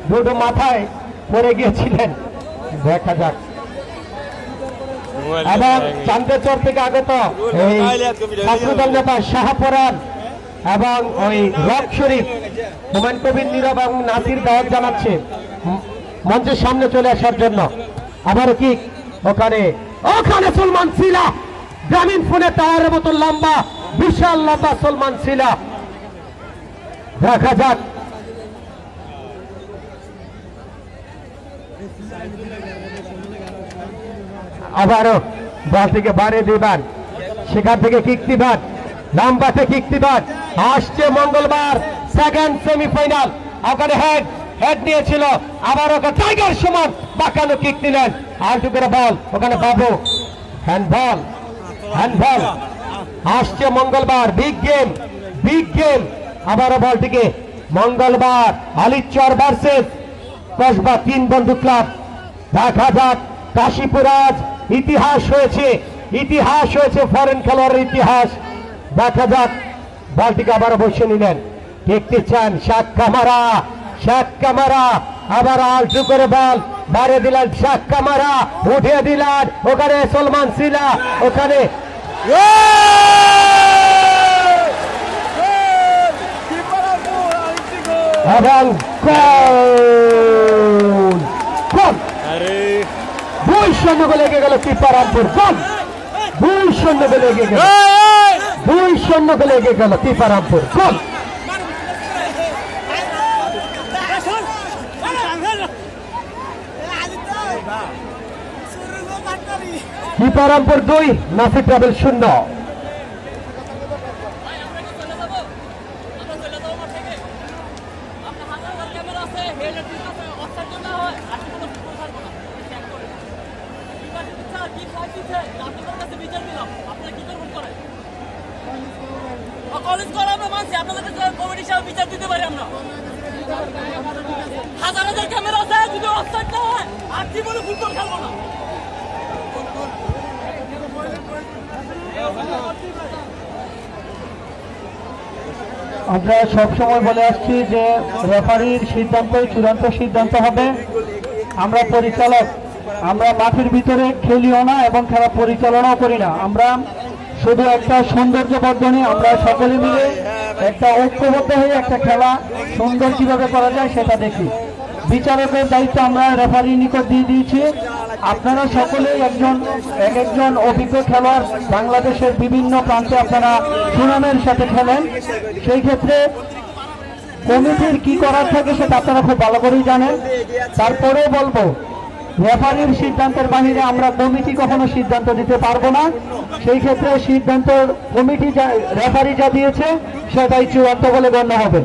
ডো মাথায় পড়ে গিয়েছিলেন। দেখা যাক এবং চান্দেচর থেকে আগত এই ছাত্রদল নেতা শাহপরান এবং ওই রক শরীফ, হুমায়ুন কবির নীরব এবং নাসির দাওয়াত জানাচ্ছে মঞ্চের সামনে চলে আসার জন্য। আবারও কিক, ওখানে সলমান সিলা, গ্রামীণ ফোনে টাওয়ারের মতো লম্বা, বিশাল লম্বা সলমান সিলা। দেখা যাক আবারও বল থেকে বাড়িয়ে দিবেন, সেখান থেকে কিক দিবেন, লম্বাতে কিক দিবেন। আসছে মঙ্গলবার সেকেন্ড সেমিফাইনাল, ওখানে হেড নিয়েছিল, আবার ওখানে টাইগার সমান বাঁকানো কিক দিলেন। আর টু করে বল, ওখানে বাবু হ্যান্ডবল আসছে মঙ্গলবার, বিগ গেম। আবারও বলটিকে মঙ্গলবার আলিচর ভার্সেস কসবা 3 বন্ধু ক্লাব। দেখা যাক কাশীপুর আজ ইতিহাস হয়েছে ফরেন খেলোয়াড়ের ইতিহাস। দেখা যাক বলটিকে আবারও বসে নিলেন, দেখতে চান শাক কামারা আবার আলটু করে বল বাড়িয়ে দিলেন, শাক কামারা উঠিয়ে দিলেন, ওখানে সলমান সিলা, ওখানে এবং 2-0 গোলে এগিয়ে গেল ত্রিপারামপুর। গোল 2-0 গোলে এগিয়ে গেল, 2-0 গোলে এগিয়ে গেল ত্রিপারামপুর। গোল ত্রিপারামপুর 2, নাসির ট্রাভেল 0। হাজার ক্যামেরা আছে, যদি অফসাইড না হয় আর কি বলে ফুটবল খেলবো না। আমরা সবসময় বলে আসছি যে রেফারির সিদ্ধান্তই চূড়ান্ত সিদ্ধান্ত হবে। আমরা পরিচালক, আমরা মাঠের ভিতরে খেলিও না এবং খেলা পরিচালনাও করি না। আমরা শুধু একটা সৌন্দর্য বর্ধনে আমরা সকলে মিলে একটা ঐক্যবদ্ধ হয়ে একটা খেলা সুন্দর কিভাবে করা যায় সেটা দেখি। বিচারকের দায়িত্ব আমরা রেফারির নিকট দিয়ে দিয়েছি। আপনারা সকলেই একজন অভিজ্ঞ খেলোয়াড়, বাংলাদেশের বিভিন্ন প্রান্তে আপনারা সুনামের সাথে খেলেন, সেই ক্ষেত্রে কমিটির কি করার থাকে সেটা আপনারা খুব ভালো করেই জানেন। তারপরেও বলবো রেফারির সিদ্ধান্তের বাহিরে আমরা কমিটি কখনো সিদ্ধান্ত দিতে পারবো না। সেই ক্ষেত্রে সিদ্ধান্ত কমিটি রেফারি যা দিয়েছে সেটাই চূড়ান্ত বলে গণ্য হবে।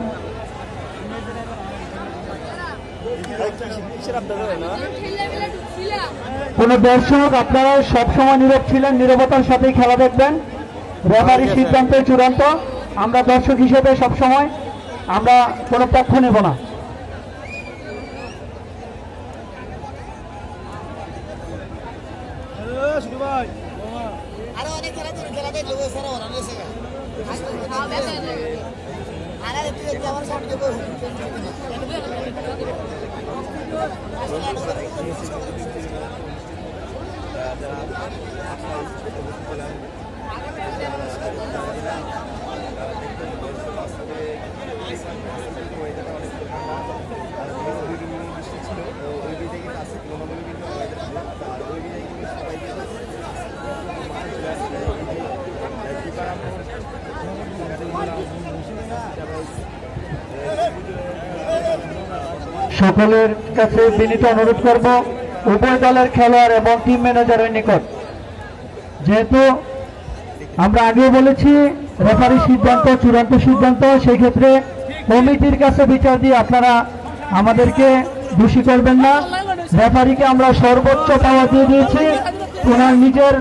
কোন দর্শক আপনারা সবসময় নীরব ছিলেন, নীরবতার সাথেই খেলা দেখবেন। রেফারি সিদ্ধান্ত চূড়ান্ত, আমরা দর্শক হিসেবে সবসময় আমরা কোনো পক্ষ নেব না। সকলের কাছে বিনীত অনুরোধ করব উভয় দলের খেলোয়াড় এবং টিম ম্যানেজারের নিকট, যেহেতু আমরা আগেও বলেছি রেফারি সিদ্ধান্ত চূড়ান্ত সিদ্ধান্ত, সেই ক্ষেত্রে কমিটির কাছে বিচার দিয়ে আপনারা আমাদেরকে দোষী করবেন না। রেফারিকে আমরা সর্বোচ্চ পাওয়া দিয়ে দিয়েছি, ওনার নিজের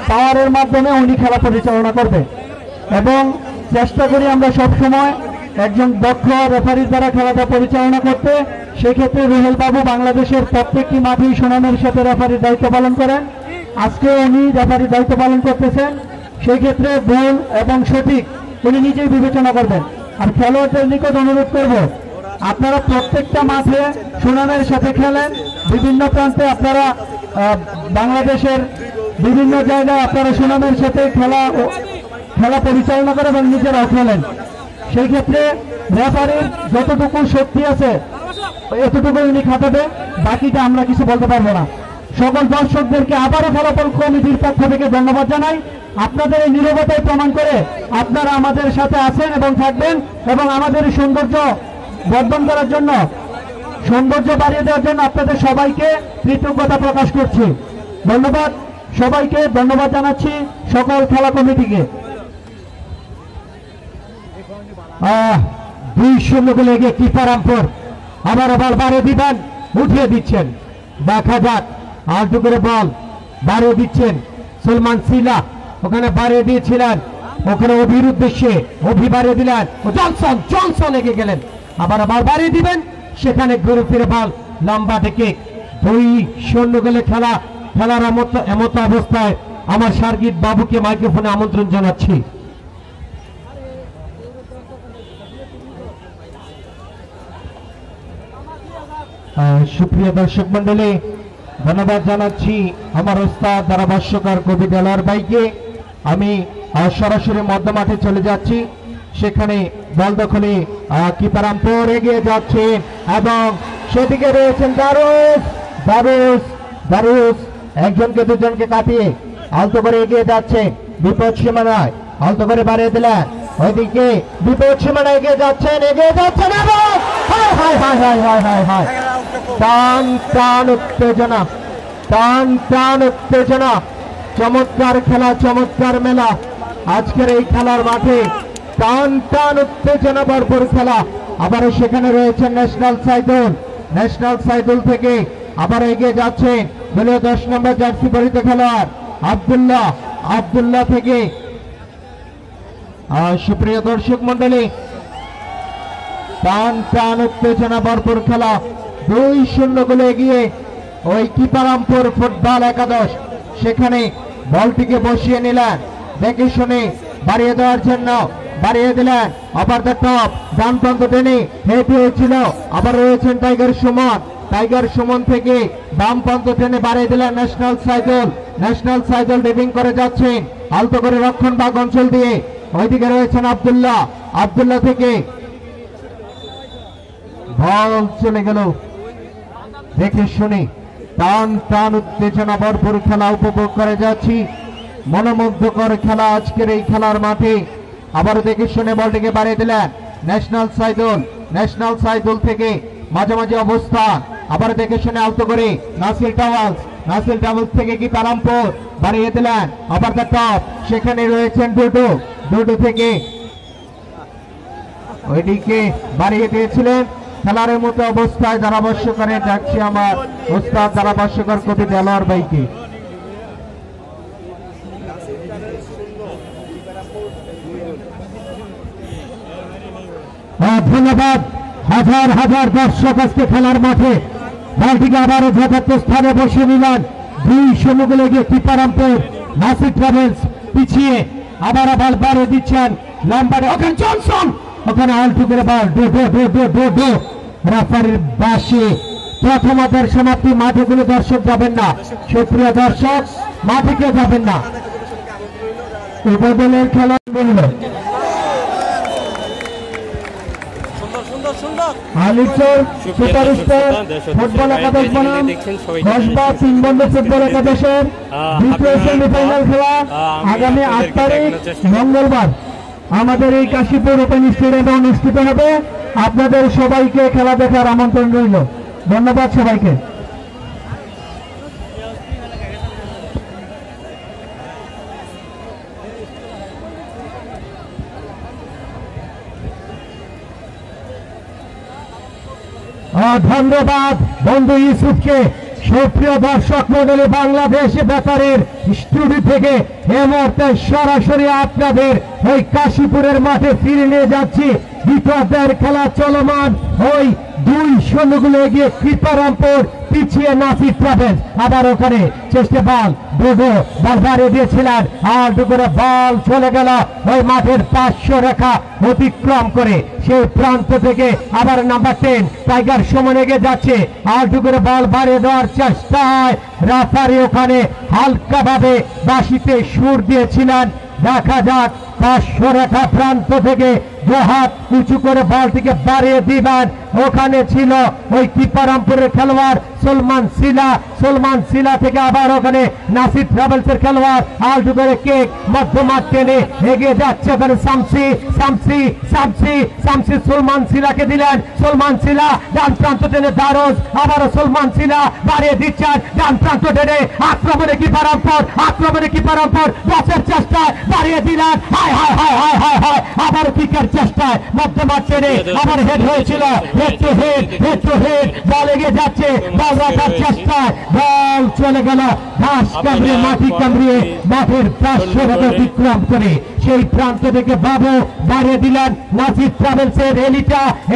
পাওয়ারের মাধ্যমে উনি খেলা পরিচালনা করবে এবং চেষ্টা করি আমরা সব সময় একজন দক্ষ রেফারির দ্বারা খেলাটা পরিচালনা করতে। সেক্ষেত্রে রুহেল বাবু বাংলাদেশের প্রত্যেকটি মাঠেই সুনামের সাথে রেফারির দায়িত্ব পালন করেন। আজকে উনি রেফারির দায়িত্ব পালন করতেছেন। সেই ক্ষেত্রে ভুল এবং সঠিক উনি নিজেই বিবেচনা করবেন। আর খেলোয়াড়দের নিকট অনুরোধ করব, আপনারা প্রত্যেকটা মাঠে সুনামের সাথে খেলেন। বিভিন্ন প্রান্তে আপনারা বাংলাদেশের বিভিন্ন জায়গায় আপনারা সুনামের সাথে খেলা পরিচালনা করেন এবং নিজেরাও খেলেন। সেই ক্ষেত্রে রেফারির যতটুকু শক্তি আছে এতটুকু উনি খাটাবে, বাকিটা আমরা কিছু বলতে পারবো না। সকল দর্শকদেরকে আবারও ফলাফল কমিটির পক্ষ থেকে ধন্যবাদ জানাই। আপনাদের এই নীরবতায় প্রমাণ করে আপনারা আমাদের সাথে আছেন এবং থাকবেন এবং আমাদের সৌন্দর্য বর্ধন করার জন্য, সৌন্দর্য বাড়িয়ে দেওয়ার জন্য আপনাদের সবাইকে কৃতজ্ঞতা প্রকাশ করছি। ধন্যবাদ সবাইকে, ধন্যবাদ জানাচ্ছি সকল খেলা কমিটিকে। 2-0 গোলে এগিয়ে কিপার রামপুর আবার বল বাড়িয়ে দিবেন, উঠিয়ে দিচ্ছেন। দেখা যাক আলটু করে বল বাড়িয়ে দিচ্ছেন সলমান সিলা, ওখানে বাড়িয়ে দিয়েছিলেন, ওখানে অভির উদ্দেশ্যে অভি বাড়িয়ে দিলেন, জনসন জনসন এগিয়ে গেলেন, আবার বল বাড়িয়ে দিবেন, সেখানে ঘুরে ফিরে বল লম্বা থেকে 2-0 গোলে খেলার এমত অবস্থায় আমার সার্গিত বাবুকে মাইক্রোফোনে আমন্ত্রণ জানাচ্ছি। সুপ্রিয় দর্শক মন্ডলী, ধন্যবাদ জানাচ্ছি আমার ওস্তাদ ধারাভাষ্যকার কবি দেলোয়ার ভাইকে। আমি সরাসরি মধ্য মাঠে চলে যাচ্ছি। সেখানে বল দখলে কিপার রামপুর এগিয়ে যাচ্ছে এবং সেদিকে রয়েছেন দারুস একজনকে দুজনকে কাটিয়ে আলতো করে এগিয়ে যাচ্ছে বিপদ সীমানায়, আলতো করে বাড়িয়ে দিলেন, ওইদিকে বিপদ সীমানায় এগিয়ে যাচ্ছেন এবং টান টান উত্তেজনা, চমৎকার খেলা, চমৎকার মেলা। আজকের এই খেলার মাঠে টান টান উত্তেজনা ভরপুর খেলা। আবারও সেখানে রয়েছেন ন্যাশনাল সাইদুল থেকে আবার এগিয়ে যাচ্ছেন দলীয় 10 নম্বর জার্সি পরিহিত খেলোয়াড় আব্দুল্লাহ থেকে। সুপ্রিয় দর্শক মন্ডলী, টান টান উত্তেজনা ভরপুর খেলা। 2-0 গোলে এগিয়ে ওই কিপার রামপুর ফুটবল একাদশ। সেখানে বলটিকে বসিয়ে নিলেন, দেখে শুনে বাড়িয়ে দেওয়ার জন্য বাড়িয়ে দিলেন, আবার দ্য টপ ডান প্রান্ত টেনে হেড হয়েছিল, আবার রয়েছেন টাইগার সুমন থেকে বাম প্রান্ত টেনে বাড়িয়ে দিলেন ন্যাশনাল সাইদুল ড্রিভিং করে যাচ্ছেন আলতো করে রক্ষণ ভাগ অঞ্চল দিয়ে। ওইদিকে রয়েছেন আব্দুল্লাহ থেকে বল চলে গেল, দেখে শুনে টান টান উত্তেজনা ভরপুর খেলা উপভোগ করে যাচ্ছি। মনোমুগ্ধকর খেলা আজকের এই খেলার মাঠে। আবার দেখে শুনে বলটিকে বাড়িয়ে দিলেন ন্যাশনাল সাইদুল থেকে মাঝামাঝি অবস্থান, আবার দেখে শুনে আলতো করে নাসিল টাওয়ালস থেকে কি রামপুর বাড়িয়ে দিলেন, আবার দ্য টপ সেখানে রয়েছেন ডুডু থেকে ওইদিকে বাড়িয়ে দিয়েছিলেন। খেলার মতো অবস্থায় ধারাভাষ্যকারে যাচ্ছি আমার ওস্তাদ ধারাভাষ্যকার কবি দেলোয়ার ভাইকে। ধন্যবাদ। হাজার দর্শক আজকে খেলার মাঠে বলটিকে আবারও যথার্থ স্থানে বসে নিলেন। 2-0 গোলে গিয়ে কিপার রামপুর নাসির ট্রাভেলস পিছিয়ে আবার বল বাড়িয়ে দিচ্ছেন লম্বারে, ওখানে জনসন, ওখানে আলটু করে বল ডো রেফারির বাসে প্রথমার্ধের সমাপ্তি। মাঠে কোনো দর্শক যাবেন না, সুপ্রিয় দর্শক, মাঠে কেউ যাবেন না। উভয় দলের খেলা বলল আলিচর সুপারস্টার ফুটবল একাদশ বনাম কসবা 3 বন্ধু ফুটবল একাদশের দ্বিতীয় সেমিফাইনাল খেলা আগামী 8 তারিখ মঙ্গলবার আমাদের এই কাশীপুর ওপেন স্টেডিয়ামে অনুষ্ঠিত হবে। আপনাদের সবাইকে খেলা দেখার আমন্ত্রণ রইল। ধন্যবাদ সবাইকে। ধন্যবাদ বন্ধু ইউসুফকে সুপ্রিয় দর্শক মণ্ডলী, বাংলাদেশ বেতারের স্টুডিও থেকে এই মুহূর্তে সরাসরি আপনাদের ওই কাশীপুরের মাঠে ফিরে নিয়ে যাচ্ছি। দ্বিতীয় খেলা চলমান, ওই 2-0 গোলে এগিয়ে কৃপারামপুর, পিছিয়ে নাসির ট্রাভেলস। আবার ওখানে চেষ্টা বল ডোডো বল বাড়িয়ে দিয়েছিলেন, আর করে বল চলে গেল ওই মাঠের 500 রেখা অতিক্রম করে সেই প্রান্ত থেকে। আবার নাম্বার 10 টাইগার সমান এগিয়ে যাচ্ছে, আর করে বল বাড়িয়ে দেওয়ার চেষ্টায় রেফারি ওখানে হালকাভাবে বাঁশিতে সুর দিয়েছিলেন। দেখা যাক 500 রেখা প্রান্ত থেকে দুহাত উঁচু করে বলটিকে বাড়িয়ে দিবেন। ওখানে ছিল ওই কৃপারামপুরের খেলোয়াড় সলমান সিলা থেকে আবার ওখানে নাসির ট্রাভেলসের খেলোয়াড় আলটু করে কেক মধ্যমাঠ টেনে এগিয়ে যাচ্ছে। ওখানে শামসি সলমান সিলাকে দিলেন, সলমান সিলা ডান প্রান্ত টেনে দারোজ, আবারও সলমান সিলা বাড়িয়ে দিচ্ছেন ডান প্রান্ত টেনে। আক্রমণে কৃপারামপুর বসের চেষ্টায় বাড়িয়ে দিলেন, হায় হায় হায় হায় হায় হায়, আবার কিকের চেষ্টায় মধ্যমাঠ টেনে আবার হেড হয়েছিল, হেড টু হেড বল এগিয়ে যাচ্ছে, বল রাখার চেষ্টায় বল চলে গেল ঘাস কামড়িয়ে মাটি কামড়িয়ে মাঠের 500 রেখা অতিক্রম করে সেই প্রান্ত থেকে বাবু বাড়িয়ে দিলেন নাসির ট্রাভেলসের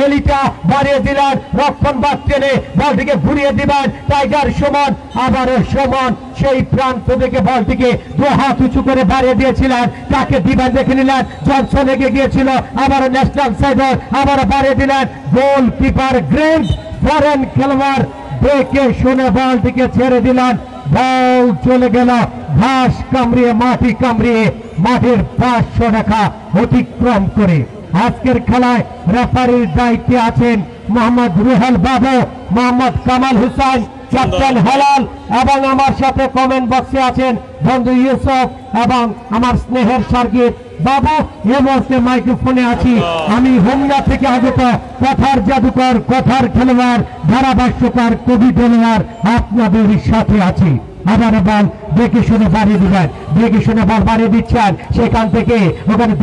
এলিটা বাড়িয়ে দিলেন রক্ষণ বাদ টেনে বলটিকে ঘুরিয়ে দিবেন টাইগার সমান, আবারও সমান সেই প্রান্ত থেকে বলটিকে 2 হাত উঁচু করে বাড়িয়ে দিয়েছিলেন। তাকে দিবেন দেখে নিলেন, জনসন এগিয়ে গিয়েছিল, আবারও ন্যাশনাল সাইডার আবারও বাড়িয়ে দিলেন গোলকিপার গ্রেন্ট ফরেন খেলোয়াড় দেখে শুনে বলটিকে ছেড়ে দিলেন। বল চলে গেল ঘাস কামড়িয়ে মাটি কামড়িয়ে মাঠের 500 রেখা অতিক্রম করে। আজকের খেলায় রেফারির দায়িত্বে আছেন মোহাম্মদ রুহেল বাবু, মোহাম্মদ কামাল হুসাইন, ক্যাপ্টেন হেলাল, এবং আমার সাথে কমেন্ট বক্সে আছেন বন্ধু ইউসুফ এবং আমার স্নেহের সার্গিত বাবু। এই মুহূর্তে মাইক্রোফোনে আছি আমি হোমনা থেকে আগত কথার জাদুকর, কথার খেলোয়াড়, ধারাভাষ্যকার, কবি দেলোয়ার আপনাদের সাথে আছি। আবার বল দেখে শুনে বাড়িয়ে দিবেন, দেখে শুনে বল বাড়িয়ে দিচ্ছেন, সেখান থেকে ওখানে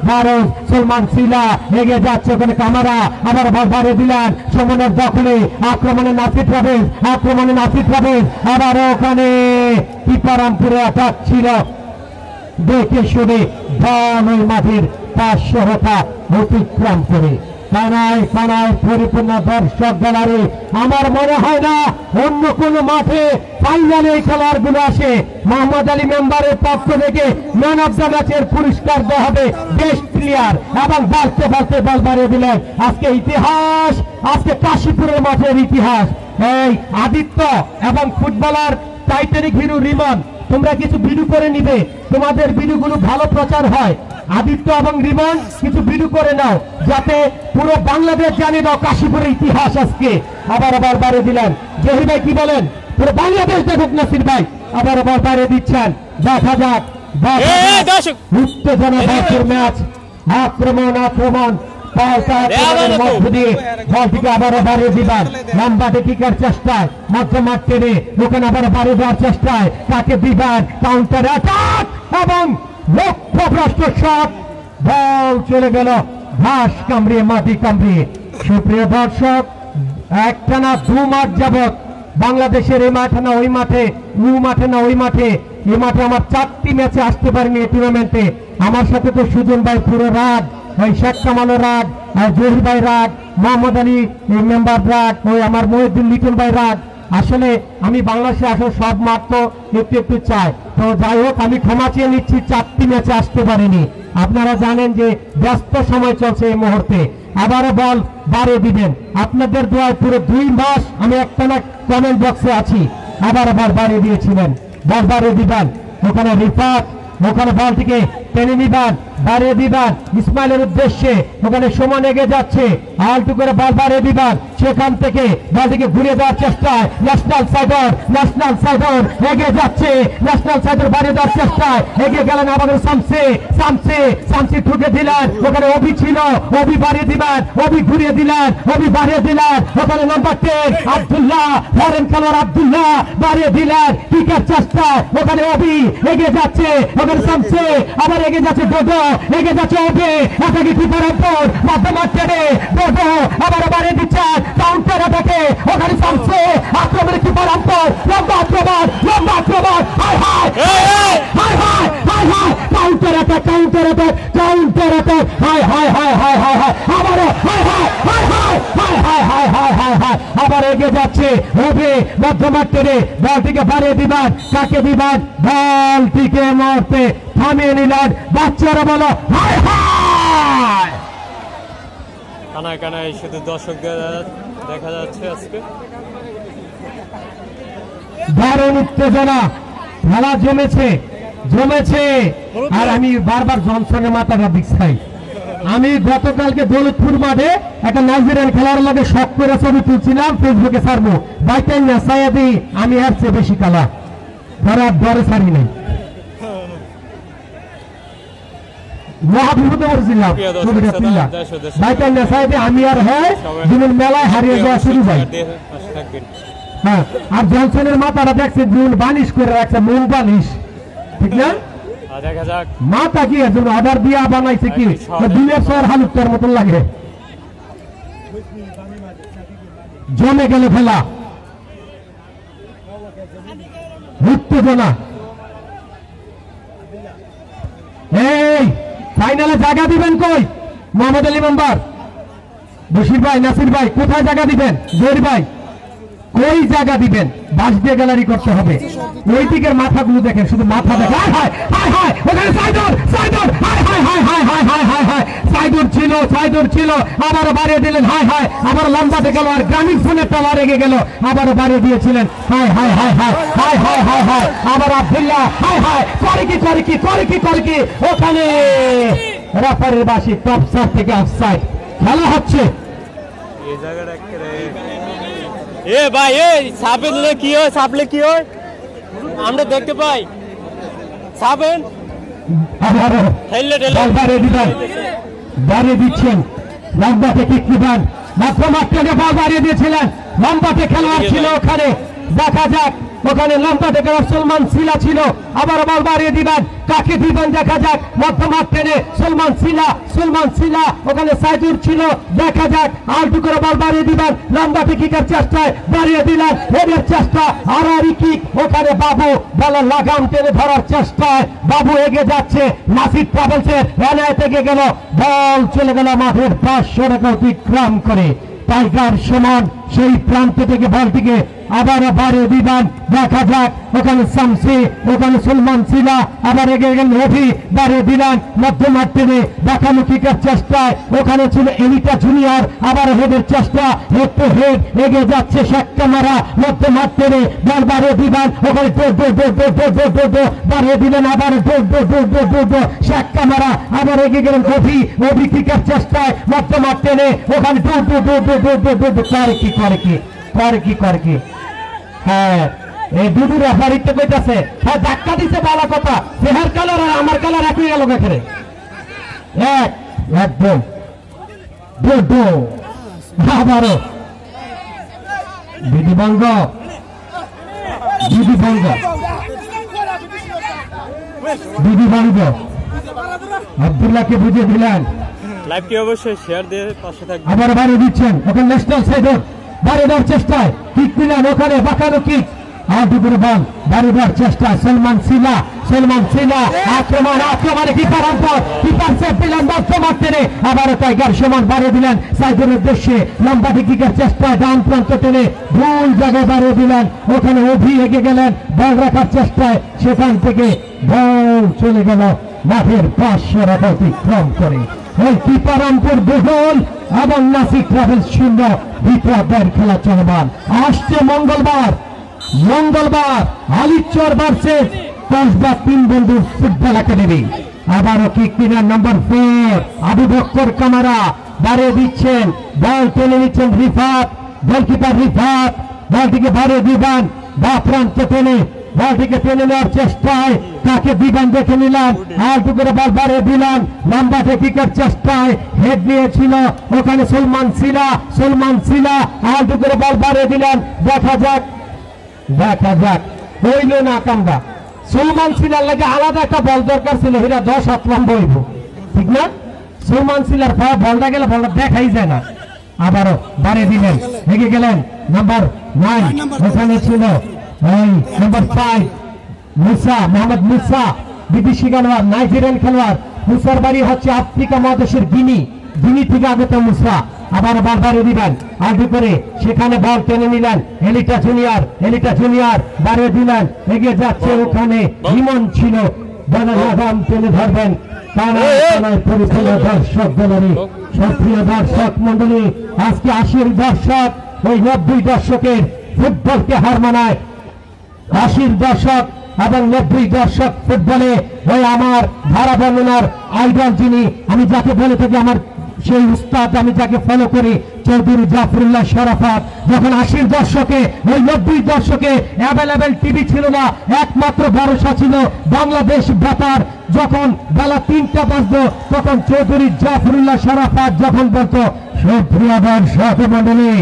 দারোজ সলমান সিলা এগিয়ে যাচ্ছে, ওখানে কামারা আবার বল বাড়িয়ে দিলেন সমানের দখলে, আক্রমণে নাসির ট্রাভেলস, আবার ওখানে কৃপারামপুরে অ্যাটাক ছিল, দেখে শুনে বল ওই মাঠের 500 রেখা অতিক্রম করে কানায় পরিপূর্ণ দর্শক গ্যালারি। আমার মনে হয় না অন্য কোন মাঠে ফাইনালে এই খেলোয়াড়গুলো আসে। মোহাম্মদ আলী মেম্বারের পক্ষ থেকে ম্যান অফ দ্য ম্যাচের পুরস্কার দেওয়া হবে বেস্ট প্লেয়ার, এবং বলতে বল বাড়িয়ে দিলেন। আজকে ইতিহাস, আজকে কাশীপুরের মাঠের ইতিহাস। এই আদিত্য এবং ফুটবলার টাইটানিক হিরো রিমন, তোমরা কিছু ভিডিও করে নিবে, তোমাদের ভিডিওগুলো ভালো প্রচার হয়। আদিত্য এবং রিমন কিছু ভিডিও করে নাও, যাতে পুরো বাংলাদেশ জানে নাও কাশীপুরের ইতিহাস। আজকে আবার বাড়িয়ে দিলেন, জহির ভাই কি বলেন, পুরো বাংলাদেশ দেখুক নাসির ভাই আবার বাড়িয়ে দিচ্ছেন। দেখা যাক উত্তেজনা ভরপুর ম্যাচ, আক্রমণ মধ্য দিয়ে বলটিকে আবারও বাড়িয়ে দিবেন লম্বাটে কিকার চেষ্টায়, মধ্যমাঠ টেনে ওখানে আবার বাড়িয়ে দেওয়ার চেষ্টায়, তাকে দিবেন কাউন্টার অ্যাটাক এবং লক্ষ্যভ্রষ্ট শট, বল চলে গেল ঘাস কামড়িয়ে মাটি কামড়িয়ে। সুপ্রিয় দর্শক, একটানা 2 মাঠ যাবত বাংলাদেশের এই মাঠে না ওই মাঠে, এই মাঠে আমার 4টি ম্যাচে আসতে পারিনি এই টুর্নামেন্টে। আমার সাথে তো সুজন ভাই পুরো রাত, ওই শেখ কামাল রাত, জহির ভাই রাত, মোহাম্মদ আলী মেম্বার রাত, ওই আমার মহিউদ্দিন লিটন ভাই রাত। আসলে আমি বাংলাদেশে আসলে সব মাঠ তো একটু চাই, তো যাই হোক আমি ক্ষমা চেয়ে নিচ্ছি 4টি ম্যাচে আসতে পারিনি। আপনারা জানেন যে ব্যস্ত সময় চলছে এই মুহূর্তে। আবারও বল বাড়িয়ে দিবেন, আপনাদের দোয়ায় পুরো 2 মাস আমি একটানা কমেন্ট বক্সে আছি। আবার বাড়িয়ে দিয়েছিলেন, বল বাড়িয়ে দিবেন, ওখানে রিফাত, ওখানে বলটিকে টেনে নিবেন, বাড়িয়ে দিবেন ইসমাইলের উদ্দেশ্যে, ওখানে সমান এগিয়ে যাচ্ছে, আলটু করে বল বাড়িয়ে দিবেন, সেখান থেকে বলটিকে ঘুরিয়ে দেওয়ার চেষ্টায় ন্যাশনাল সাইডার এগিয়ে যাচ্ছে, ন্যাশনাল সাইডার বাড়িয়ে দেওয়ার চেষ্টায় এগিয়ে গেলেন আমাদের শামসি ঠুকে দিলেন, ওখানে অভি ছিল, অভি বাড়িয়ে দিবেন, অভি ঘুরিয়ে দিলেন, অভি বাড়িয়ে দিলেন, ওখানে নাম্বার 10 আব্দুল্লাহ ফরেন খেলোয়াড় আব্দুল্লাহ বাড়িয়ে দিলেন কিকের চেষ্টায়, ওখানে অভি এগিয়ে যাচ্ছে, ওখানে শামসি আবার এগিয়ে যাচ্ছে, ডোডো এগিয়ে যাচ্ছে, অভি এটাকে কৃপারামপুর মধ্যমাঠ টেনে ডোডো আবার বাড়িয়ে দিচ্ছেন, কাউন্টার অ্যাটাকে ওখানে সামছে আক্রমণের কিপার আন্তর লম্বা আক্রমণ হাই হাই হাই হাই হাই হাই কাউন্টার অ্যাটাক হাই হাই হাই হাই হাই হাই আবারও হাই হাই হাই হাই হাই হাই হাই হাই হাই হাই আবার এগিয়ে যাচ্ছে হবে মধ্যমাঠ টেনে বলটিকে বাড়িয়ে দিবেন কাকে দিবেন বলটিকে মারতে থামিয়ে নিলেন বাচ্চারা বলো হাই হাই কানায় কানায় শুধু দর্শকদের দেখা যাচ্ছে আজকে দারুণ উত্তেজনা খেলা জমেছে আর আমি বারবার জনসনের মাথাটা দিচ্ছি আমি গতকালকে দৌলতপুর মাঠে একটা নাইজেরিয়ান খেলার লাগে শখ করে ছবি তুলছিলাম ফেসবুকে ছাড়বো বাইতেন না সায়াদি আমি আর চেয়ে বেশি কালা ধরার ডরে ছাড়ি নাই মহাবিপদে পড়েছিলাম ছবিটা তুললাম বাইতেন না সায়াদি আমি আর হয় জীবন মেলায় হারিয়ে যাওয়া শুরু হয় হ্যাঁ আর জনসনের মাথাটা দেখছে মূল বালিশ করে রাখছে মূল বালিশ ঠিক না দেখা যাক মাথা কি আছে অর্ডার দিয়া বানাইছে কি দিনের শহর হালুকটার মতন লাগে জমে গেল খেলা উত্তেজনা এই ফাইনালে জায়গা দিবেন কই মোহাম্মদ আলী মেম্বার বশির ভাই নাসির ভাই কোথায় জায়গা দিবেন জহির ভাই কই জায়গা দিবেন বাস দিয়ে গ্যালারি করতে হবে ওই দিকের মাথাগুলো দেখেন শুধু মাথা দেখেন ওখানে সাইদুর ছিল আবারও বাড়িয়ে দিলেন আবার লম্বাতে গেল আর গ্রামীণ ফোনের টাওয়ার রেগে গেল আবারও বাড়িয়ে দিয়েছিলেন আবার আব্দুল্লাহ করে কি ওখানে রেফারির বাসি টপ সাইড থেকে অফসাইড খেলা হচ্ছে এই জায়গাটা এ ভাই এই সাপলে কি হয় আমরা দেখতে পাই সাবেন বাড়িয়ে দিচ্ছেন লম্বাতে কিক দিবেন মাত্র বল বাড়িয়ে দিয়েছিলেন লম্বাতে খেলোয়াড় ছিল ওখানে দেখা যাক ওখানে লম্বাতে সলমান সিলা ছিল আবার বল বাড়িয়ে দিবেন কাকে দিবেন দেখা যাক মধ্যমাঠ টেনে সলমান সিলা ওখানে সাইদুর ছিল দেখা যাক আলটু করে বল বাড়িয়ে দিবেন লম্বাতে কিকের চেষ্টায় বাড়িয়ে দিলেন হেডের চেষ্টা আড়াআড়ি কিক ওখানে বাবু বলের লাগাম টেনে ধরার চেষ্টায় বাবু এগিয়ে যাচ্ছে নাসির ট্রাভেলসের এলাকায় থেকে গেল বল চলে গেল মাঠের 500 টাকা অতিক্রম করে টাইগার সমান সেই প্রান্ত থেকে বলটিকে আবার বাড়িয়ে দিবেন দেখা যাক ওখানে শামসি ওখানে সলমান সিলা আবার এগিয়ে গেলেন রফি বাড়িয়ে দিলেন মধ্যমাঠ টেনে দেখানো কিকের চেষ্টায় ওখানে ছিল এলিটা জুনিয়র আবার হেডের চেষ্টা হেড টু হেড এগিয়ে যাচ্ছে শেখ ক্যামেরা মধ্যমাঠ টেনে বল বাড়িয়ে দিবেন ওখানে বাড়িয়ে দিলেন আবার শেখ ক্যামেরা আবার এগিয়ে গেলেন রফি কিকের চেষ্টায় মধ্যমাঠ টেনে ওখানে করে কি হ্যাঁ এই দুটো রেফারিতে কইতাছে হ্যাঁ ধাক্কা দিছে ভালো কথা সেহার কালার আর আমার কালার একই গেল এখানে একদম আবারও বিধিভঙ্গ আব্দুল্লাহকে বুঝিয়ে দিলেন লাইভটি অবশ্যই শেয়ার দিয়ে পাশে থাকবেন আবার বাড়িয়ে দিচ্ছেন ওখানে ন্যাশনাল সাইডর বাড়িয়ে দেওয়ার চেষ্টায় কিক দিলেন ওখানে বাঁকানো কিক আর দুপুরে বল বাড়িয়ে দেওয়ার চেষ্টা সলমান সিলা আক্রমণে কিপার সেভ দিলেন মধ্যমাঠ টেনে আবারও টাইগার সমান বাড়িয়ে দিলেন সাইডের উদ্দেশ্যে লম্বাটি কিকের চেষ্টায় ডান প্রান্ত টেনে ভুল জায়গায় বাড়িয়ে দিলেন ওখানে অভি এগিয়ে গেলেন বল রাখার চেষ্টায় সেখান থেকে বল চলে গেল মাঠের 500 টাকা অতিক্রম করে ওই কিপারামপুর দুহল এবং নাসিক ট্রাভেলস 0 বিপ্লবের খেলা চলমান আসছে মঙ্গলবার আলিচর ভার্সেস কসবা 3 বন্ধুর ফুটবল একাডেমি আবারও কিক দিলেন নাম্বার 4 আবু বকর কামারা বাড়িয়ে দিচ্ছেন বল টেনে নিচ্ছেন গোলকিপার রিফাত বলটিকে বাড়িয়ে দিবেন বা প্রান্ত টেনে বলটিকে টেনে নেওয়ার চেষ্টায় কাকে দিবেন দেখে নিলাম আর করে বল বাড়িয়ে দিলেন লম্বাতে কিকের চেষ্টায় হেড নিয়েছিল ওখানে সলমান সিলা আর করে বল বাড়িয়ে দিলেন দেখা যাক হইল না কামবা সলমান সিলার লাগে আলাদা একটা বল দরকার ছিল হিরা 10 হাত লম্বা হইব ঠিক না সলমান সিলার বলটা গেলে বলটা দেখাই যায় না আবারও বাড়িয়ে দিলেন, এগিয়ে গেলেন নাম্বার 9, ওখানে ছিল এই নাম্বার 5 মুসা, মোহাম্মদ মুসা, বিদেশি খেলোয়াড়, নাইজেরিয়ান খেলোয়াড়। মুসার বাড়ি হচ্ছে আফ্রিকা মহাদেশের গিনি থেকে আগত মুসা। আবার বল বাড়িয়ে দিবেন, আগে করে সেখানে বল টেনে নিলেন এলিটা জুনিয়র বাড়িয়ে দিলেন, এগিয়ে যাচ্ছে, ওখানে ইমন ছিল, বনাম টেনে ধরবেন পরিপূর্ণ দর্শক দলের সক্রিয় দর্শক মন্ডলী। আজকে 80 দর্শক ওই 90 দর্শকের ফুটবলকে হার মানায়। 80 দর্শক এবং 90 দর্শক ফুটবলে ওই আমার ধারা বর্ণনার আইডল যিনি, আমি যাকে বলে থাকি আমার সেই উস্তাদ, আমি যাকে ফলো করি, চৌধুরী জাফরুল্লাহ শরাফত। যখন 80 দর্শকে ওই 90 দর্শকে অ্যাভেলেবেল টিভি ছিল না, একমাত্র ভরসা ছিল বাংলাদেশ বেতার। যখন বেলা 3টা বাজতো তখন চৌধুরী জাফরুল্লাহ শরাফত যখন বলতো, সুপ্রিয় দর্শক মন্ডলী,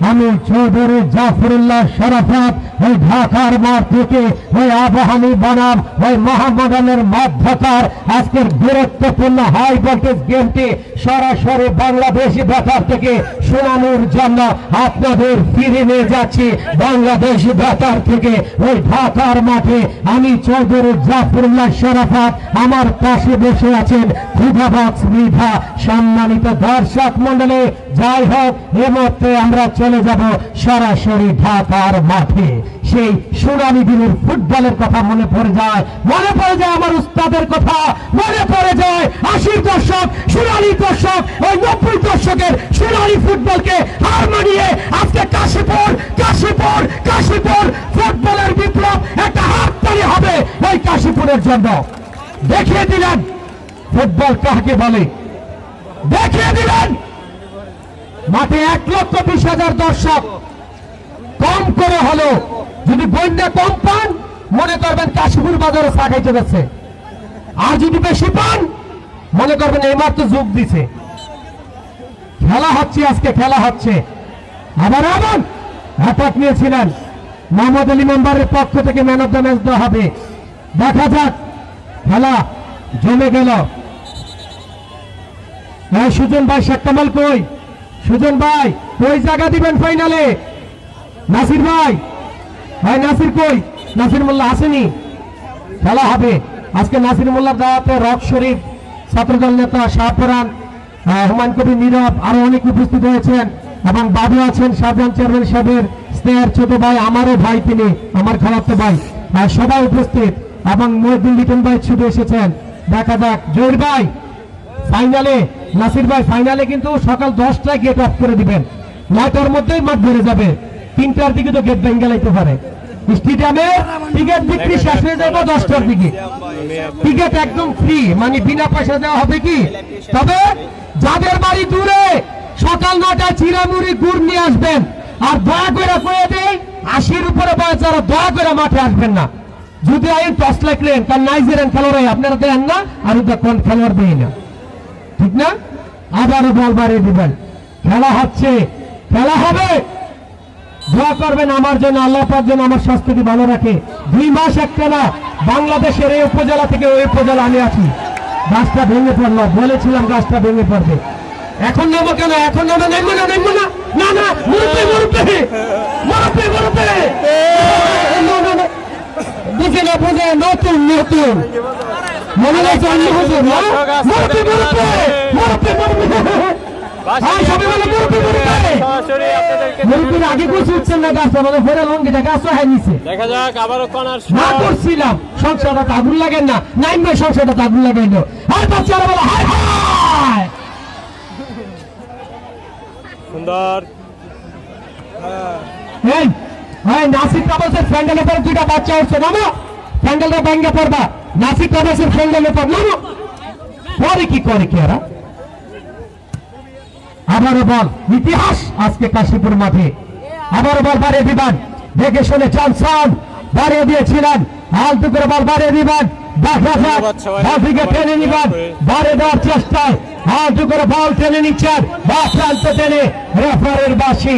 আমি চৌধুরী জাফরুল্লাহ শরাফত ওই ঢাকার মাঠ থেকে ওই আবাহনী বনাম ওই মোহাম্মদানের মধ্যকার আজকের গুরুত্বপূর্ণ হাই ভোল্টেজ গেমটি সরাসরি বাংলাদেশ বেতার থেকে শোনানোর জন্য আপনাদের ফিরে নিয়ে যাচ্ছি। বাংলাদেশ বেতার থেকে ওই ঢাকার মাঠে আমি চৌধুরী জাফরুল্লাহ শরাফত, আমার পাশে বসে আছেন ক্ষুধাবক্স মৃধা। সম্মানিত দর্শক মন্ডলী, যাই হোক, এ মুহূর্তে আমরা চলে যাব সরাসরি ঢাকার মাঠে। সেই সোনালী দিনের ফুটবলের কথা মনে পড়ে যায় আমার উস্তাদের কথা মনে পড়ে যায়। 80 দর্শক সোনালী দর্শক ওই 90 দর্শকের সোনালী ফুটবলকে হার মানিয়ে আজকে কাশীপুর ফুটবলের বিপ্লব একটা হাততালি হবে ওই কাশীপুরের জন্য। দেখিয়ে দিলেন ফুটবল কাকে বলে, দেখিয়ে দিলেন। মাঠে 1,20,000 দর্শক, কম করে হলো যদি বন্যা কম পান মনে করবেন কাশীপুর বাজারে চা খাইতে যাচ্ছে, আর যদি বেশি পান মনে করবেন এইমাত্র যোগ দিছে। খেলা হচ্ছে, আজকে খেলা হচ্ছে। আবার অ্যাটাক নিয়েছিলেন মোহাম্মদ আলী মেম্বারের পক্ষ থেকে ম্যান অফ দ্য ম্যাচ দেওয়া হবে। দেখা যাক, খেলা জমে গেল। সুজন ভাই, শেখ কামাল কই? সুজন ভাই কই জায়গা দিবেন ফাইনালে? নাসির ভাই নাসির কই? নাসির মোল্লা আসেনি, খেলা হবে আজকে। নাসির মোল্লার দাওয়াতে রক শরীফ, ছাত্রদল নেতা শাহপুরান, হুমায়ুন কবির নীরব, আরো অনেক উপস্থিত হয়েছেন এবং বাবু আছেন, শাহজাহান চেয়ারম্যান সাহেবের স্নেহের ছোট ভাই, আমারও ভাই, তিনি আমার খালাতো ভাই, সবাই উপস্থিত এবং মহিউদ্দিন লিটন ভাই ছুটে এসেছেন। দেখা যাক জহির ভাই ফাইনালে, নাসির ভাই ফাইনালে কিন্তু সকাল 10টায় গেট অফ করে দিবেন, 9টার মধ্যেই মাঠ ভরে যাবে। 3টার দিকে তো গেট ভেঙে লাইতে পারে। স্টেডিয়ামে টিকিট বিক্রি শেষ হয়ে যাবে 10টার দিকে। টিকিট একদম ফ্রি, মানে বিনা পয়সা দেওয়া হবে কি। তবে যাদের বাড়ি দূরে সকাল 9টায় চিরামুড়ি গুড় নিয়ে আসবেন। আর দয়া করে কয়ে দেয় 80-র উপরে বয়স যারা, দয়া করে মাঠে আসবেন না। যদি আইন টস লাগলেন, কারণ নাইজেরিয়ান খেলোয়াড় আপনারা দেন না, আর কোন খেলোয়াড় দেয় না, ঠিক না? আবারও বল বাড়িয়ে দিবেন, খেলা হচ্ছে, খেলা হবে। দোয়া করবেন আমার জন্য, আল্লাহ পাক যেন আমার স্বাস্থ্যকে ভালো রাখে। 2 মাস একটা না, বাংলাদেশের এই উপজেলা থেকে ওই উপজেলা আমি আছি। গাছটা ভেঙে পড়লো, বলেছিলাম গাছটা ভেঙে পড়বে। এখন নেবো কেন? এখন নেবো না, না না, মুরব্বি বুঝে না, বুঝে নতুন মনে হচ্ছে অন্য হুজুর, মুরব্বির আগে কিছু উঠছেন না, গাছটা মানে ফেরা লঙ্গিটা গাছও হাই নিছে। দেখা যাক আবারও কর্নার না করছিলাম, সংসারটা আগুন লাগেন না, নাইন ভাই সংসারটা আগুন লাগাইলো। হাই বাচ্চারা বলো হাই হাই, সুন্দর। নাসির কাবাসের প্যান্ডেলের পর 2টা বাচ্চা উঠছে, নামো প্যান্ডেলটা ভেঙে পড়বা। নাসির কাবাসের প্যান্ডেলের পর নামো, পরে কি করে কি এরা। আবারও বল, ইতিহাস আজকে কাশীপুর মাঠে। আবারও বল বাড়িয়ে দিবেন, দেখে শুনে চান্সান বাড়িয়ে দিয়েছিলেন, আলতু করে বল বাড়িয়ে দিবেন। দেখা যাক, বল থেকে টেনে নিবেন, বাড়িয়ে দেওয়ার চেষ্টায় আলতু করে বল টেনে নিচ্ছেন, বা প্রান্ত টেনে রেফারের বাসি।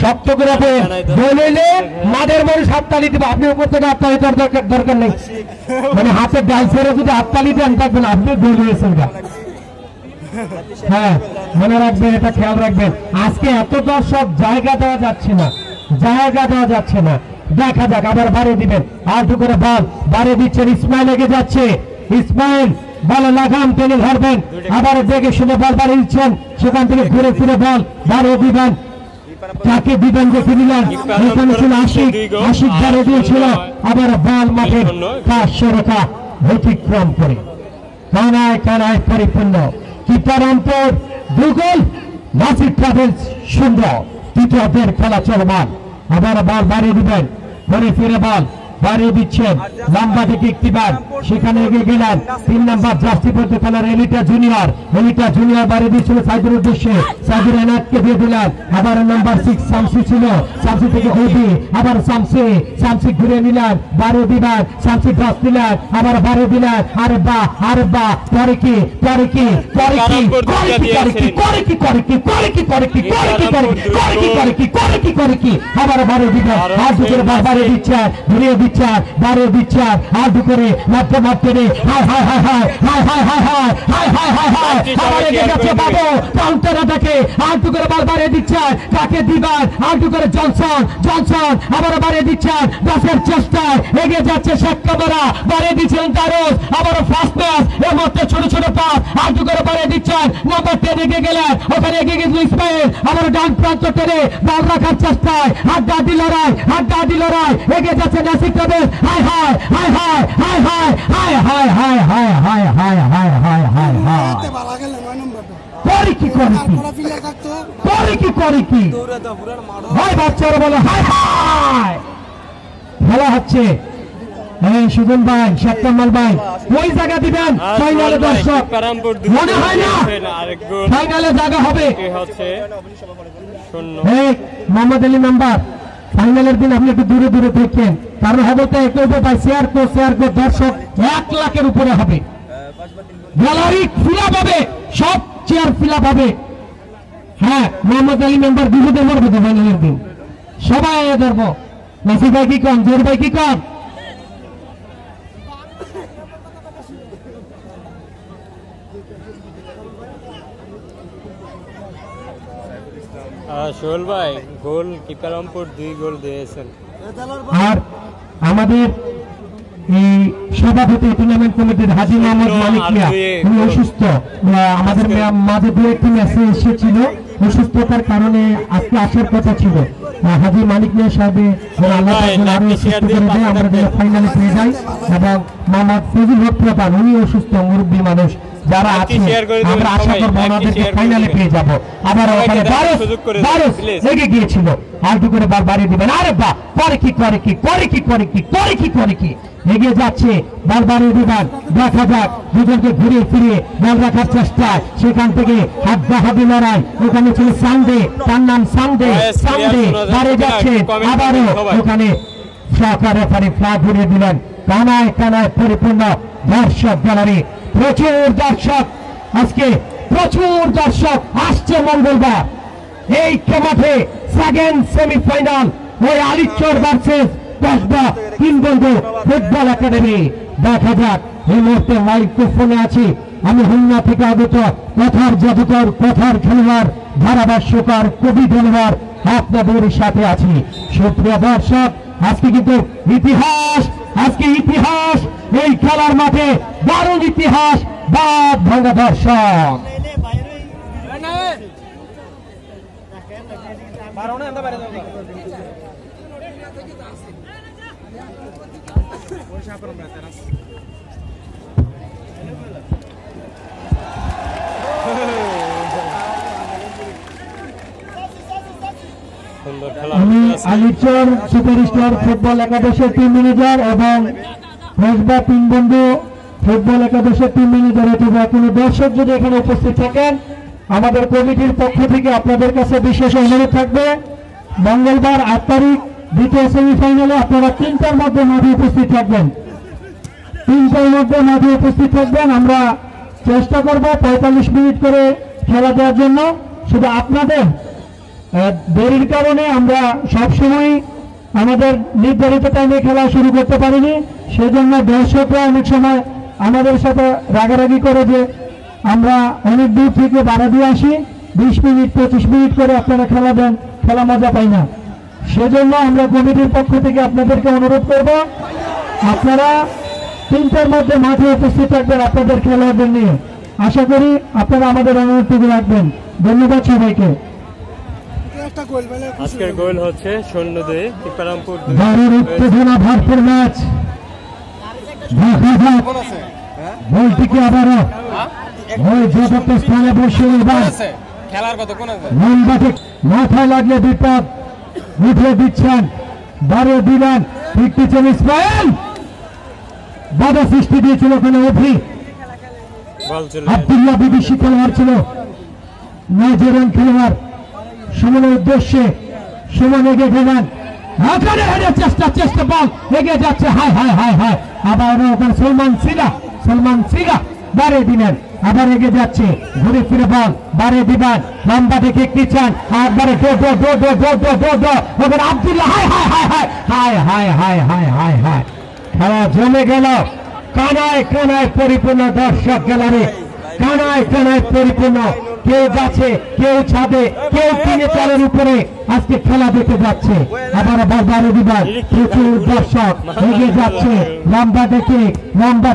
শক্ত করে বলিলে মাদের মনে হাততালি দিবে, আপনি উপর থেকে হাততালি দরকার নেই, মানে হাতের ডাল ছেড়ে যদি হাততালি দেন থাকবেন আপনি বলিয়েছেন। হ্যাঁ মনে রাখবেন, এটা খেয়াল রাখবেন, আজকে এত দর্শক জায়গা দেওয়া যাচ্ছে না, জায়গা দেওয়া যাচ্ছে না। দেখা যাক, আবার বাড়িয়ে দিবেন, আর টু করে বল বাড়িয়ে দিচ্ছেন, ইসমাইল এগিয়ে যাচ্ছে, ইসমাইল বলে লাগাম টেনে ধরবেন, আবার দেখে শুনে বল বাড়িয়ে দিচ্ছেন, সেখান থেকে ঘুরে ফিরে বল বাড়িয়ে দিবেন, কাকে দিবেন দেখে দিলেন, এখানে ছিল আশিক, আশিক বাড়িয়ে দিয়েছিল, আবার বল মাঠের সরকা অতিক্রম করে কানায় কানায় পরিপূর্ণ, কিপার অন্তর 2 গোল, নাসির ট্রাভেলস 0, তৃতীয়ার্ধের খেলা চলমান। আবার বল বাড়িয়ে দিবেন, ঘুরে ফিরে বল বাড়িয়ে দিচ্ছেন, লম্বা থেকে একটিবার, সেখানে এগিয়ে গেলেন 3 নম্বর জার্সি পড়তে খেলার এলিটা জুনিয়র, এলিটা জুনিয়র বাড়িয়ে দিচ্ছিল সাইদের উদ্দেশ্যে, সাইদের এনায়তকে দিয়ে দিলেন, আবার নাম্বার 6 শামসি ছিল, শামসি থেকে ওবি, আবার শামসি ঘুরে নিলেন, বাড়িয়ে দিলেন, শামসি ড্রস দিলেন, আবার বাড়িয়ে দিলেন, আরে বা করে কি আবার বাড়িয়ে দিবেন, আর দুপুরে বাড়িয়ে দিচ্ছেন, ঘুরিয়ে দিচ্ছেন, বাড়িয়ে দিচ্ছেন, আর দুপুরে মারতে রে, আবার এগিয়ে গেছে বাবু কাউন্টার দেখে, আর দুপুরে বল বাড়িয়ে দিচ্ছেন, কাকে দিবেন, আর দুপুরে জনসন আবার বাড়িয়ে দিচ্ছেন, 10-এর চেষ্টায় এগিয়ে যাচ্ছে শেখ কামারা, বাড়িয়ে দিচ্ছেন দারুস, আবার ফার্স্ট ম্যাচ এর মধ্যে ছোট পাস, আর দুপুরে বাড়িয়ে দিচ্ছেন, নাম্বার 10 এগিয়ে গেলেন, ওখানে এগিয়ে গেছিল ইসমাইল, আবার ডান প্রান্ত টেনে বল রাখার চেষ্টায়, হাড্ডা দিল রায়, এগিয়ে যাচ্ছে নাসির ট্রাভেলস, বাচ্চারা বলে খেলা হচ্ছে। সুজন ভাই, শেখ কামাল ভাই, ওই জায়গা দিবেন ফাইনালে, দর্শক মনে হয় না ফাইনালে জায়গা হবে। মোহাম্মদ আলী নাম্বার, ফাইনালের দিন আপনি একটু দূরে দেখেন, কারণ হবে তো শেয়ার কো দর্শক 1 লাখের উপরে হবে, গ্যালারি ফিলাপ হবে, সব চেয়ার ফিলাপ হবে। হ্যাঁ মোহাম্মদ আলী মেম্বার বিপদে মরবে তো ফাইনালের দিন, সবাই ধরবো। নাসির ভাই কি কম, জোর ভাই কি কম? সোহেল ভাই গোল কিপার রংপুর 2 গোল দিয়েছেন। আর আমাদের এই সভাপতি টুর্নামেন্ট কমিটির হাজী মোহাম্মদ মালিক মিয়া, উনি অসুস্থ, আমাদের মাঝে 2-1 ম্যাচে এসেছিল, অসুস্থতার কারণে আজকে আসার কথা ছিল। হাজী মালিক মিয়া সাহেব আল্লাহ আরো সুস্থ করে দেয়, আমরা ফাইনালে পেয়ে যাই, এবং মোহাম্মদ ফজল হক প্রধান, উনি অসুস্থ মুরব্বী মানুষ, যারা আছে আমরা আশা করবো ওনাদেরকে ফাইনালে পেয়ে যাবো। আবার ওখানে দারুস লেগে গিয়েছিল, আর দু করে বাড়িয়ে দিবেন, আরে বা করে কি এগিয়ে যাচ্ছে, বল বাড়িয়ে দিবেন, দেখা যাক, দুজনকে ঘুরিয়ে ফিরিয়ে বল রাখার চেষ্টা, সেখান থেকে হাড্ডাহাড্ডি লড়াই, ওখানে ছিল সানডে, তার নাম সানডে বাড়িয়ে যাচ্ছে, আবারও ওখানে সহকার রেফারি ফ্ল্যাগ ঘুরিয়ে দিলেন, কানায় পরিপূর্ণ দর্শক গ্যালারি, প্রচুর দর্শক, আজকে প্রচুর দর্শক আসছে মঙ্গলবার এই মাঠে, সেকেন্ড সেমিফাইনাল ওই আলিচর ভার্সেস কসবা কিংবন্ধু ফুটবল একাডেমি। দেখা যাক, এই মুহূর্তে মাইক্রোফোনে আছি আমি খুলনা থেকে আগত কথার জাদুকর, কথার খেলোয়াড়, ধারাভাষ্যকার, কবি খেলোয়াড় আপনাদের সাথে আছি। সুপ্রিয় দর্শক, আজকে কিন্তু ইতিহাস এই খেলার মাঠে, দারুণ ইতিহাস, বাদ ভাঙা দর্শক। আমি আলিচর সুপারস্টার ফুটবল একাদশের টিম ম্যানেজার এবং কসবা কিংবন্ধু ফুটবল একাদশের টিম ম্যানেজার অথবা কোনো দর্শক যদি এখানে উপস্থিত থাকেন, আমাদের কমিটির পক্ষ থেকে আপনাদের কাছে বিশেষ অনুরোধ থাকবে, মঙ্গলবার 8 তারিখ দ্বিতীয় সেমিফাইনালে আপনারা 3টার মধ্যে মাঠে উপস্থিত থাকবেন। আমরা চেষ্টা করব 45 মিনিট করে খেলা দেওয়ার জন্য। শুধু আপনাদের দেরির কারণে আমরা সবসময় আমাদের নির্ধারিত টাইমে খেলা শুরু করতে পারিনি, সেজন্য দর্শকরা অনেক সময় আমাদের সাথে রাগারাগি করে যে আমরা অনেক দূর থেকে ভাড়া দিয়ে আসি, 20 মিনিট 25 মিনিট করে আপনারা খেলা দেন, খেলা মজা পাই না। সেজন্য আমরা কমিটির পক্ষ থেকে আপনাদেরকে অনুরোধ করব, আপনারা 3টার মধ্যে মাঠে উপস্থিত থাকবেন আপনাদের খেলোয়াড়দের নিয়ে। আশা করি আপনারা আমাদের অনুরোধটুকু রাখবেন। ধন্যবাদ সবাইকে। আজকের গোল হচ্ছে সৈন্যদের টিপারামপুর দারুণ উত্তেজনা ভরপুর ম্যাচ। বলটিকে আবারও ওই যথার্থ স্থানে বসে মাথায় লাগলে বিপদ উঠে দিচ্ছেন, বাড়িয়ে দিলেন, ফিরতেছেন ইসমাইল, বাধা সৃষ্টি দিয়েছিল ওখানে অভি আব্দুল্লাহ, বিদেশি খেলোয়াড় ছিল, নাইজেরিয়ান খেলোয়াড়। সুমনের উদ্দেশ্যে সুমন এগিয়ে গেলেন, চেষ্টা বল এগিয়ে যাচ্ছে, হায় হায় হায় হায়, আবার ওখানে সলমান সিরা বাড়িয়ে দিলেন, আবার এগিয়ে যাচ্ছে, ঘুরে ফিরে বল বাড়িয়ে দিবেন, লম্বা দেখে নিচ্ছেন, একবারে ওখানে আব্দুল্লাহ, হায় হায় হায় হায় হায় হায় হায় হায় হায়, খেলা জমে গেল, কানায় কানায় পরিপূর্ণ দর্শক গ্যালারি, কানায় কানায় পরিপূর্ণ, কেউ গাছে, কেউ ছাদে, কেউ তিনে চালের উপরে আজকে খেলা দেখতে যাচ্ছে। আবার বাজারে দিবার প্রচুর দর্শক এগিয়ে যাচ্ছে, লম্বা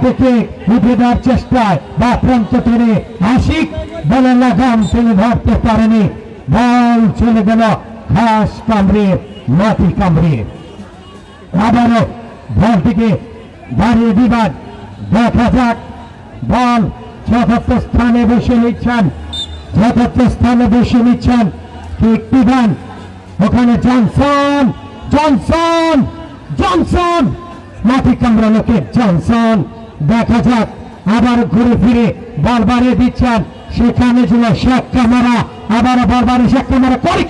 দেখে উঠে দেওয়ার চেষ্টায় বা প্রান্ত টেনে আশিক বলের লাগাম তিনি ধরতে পারেনি, বল চলে গেল ঘাস কামড়ে মাটি কামড়ে। আবারও বলটিকে বাড়িয়ে দিবার, দেখা যাক, বল যথার্থ স্থানে বসে নিচ্ছেন, কিভান ওখানে জনসন মাটি কামড়ানো কে জনসন, দেখা যাক, আবার ঘুরে ফিরে বল বাড়িয়ে দিচ্ছেন, সেখানে ছিল শেখ কামারা, আবার বল বাড়িয়ে শেখ কামারা করে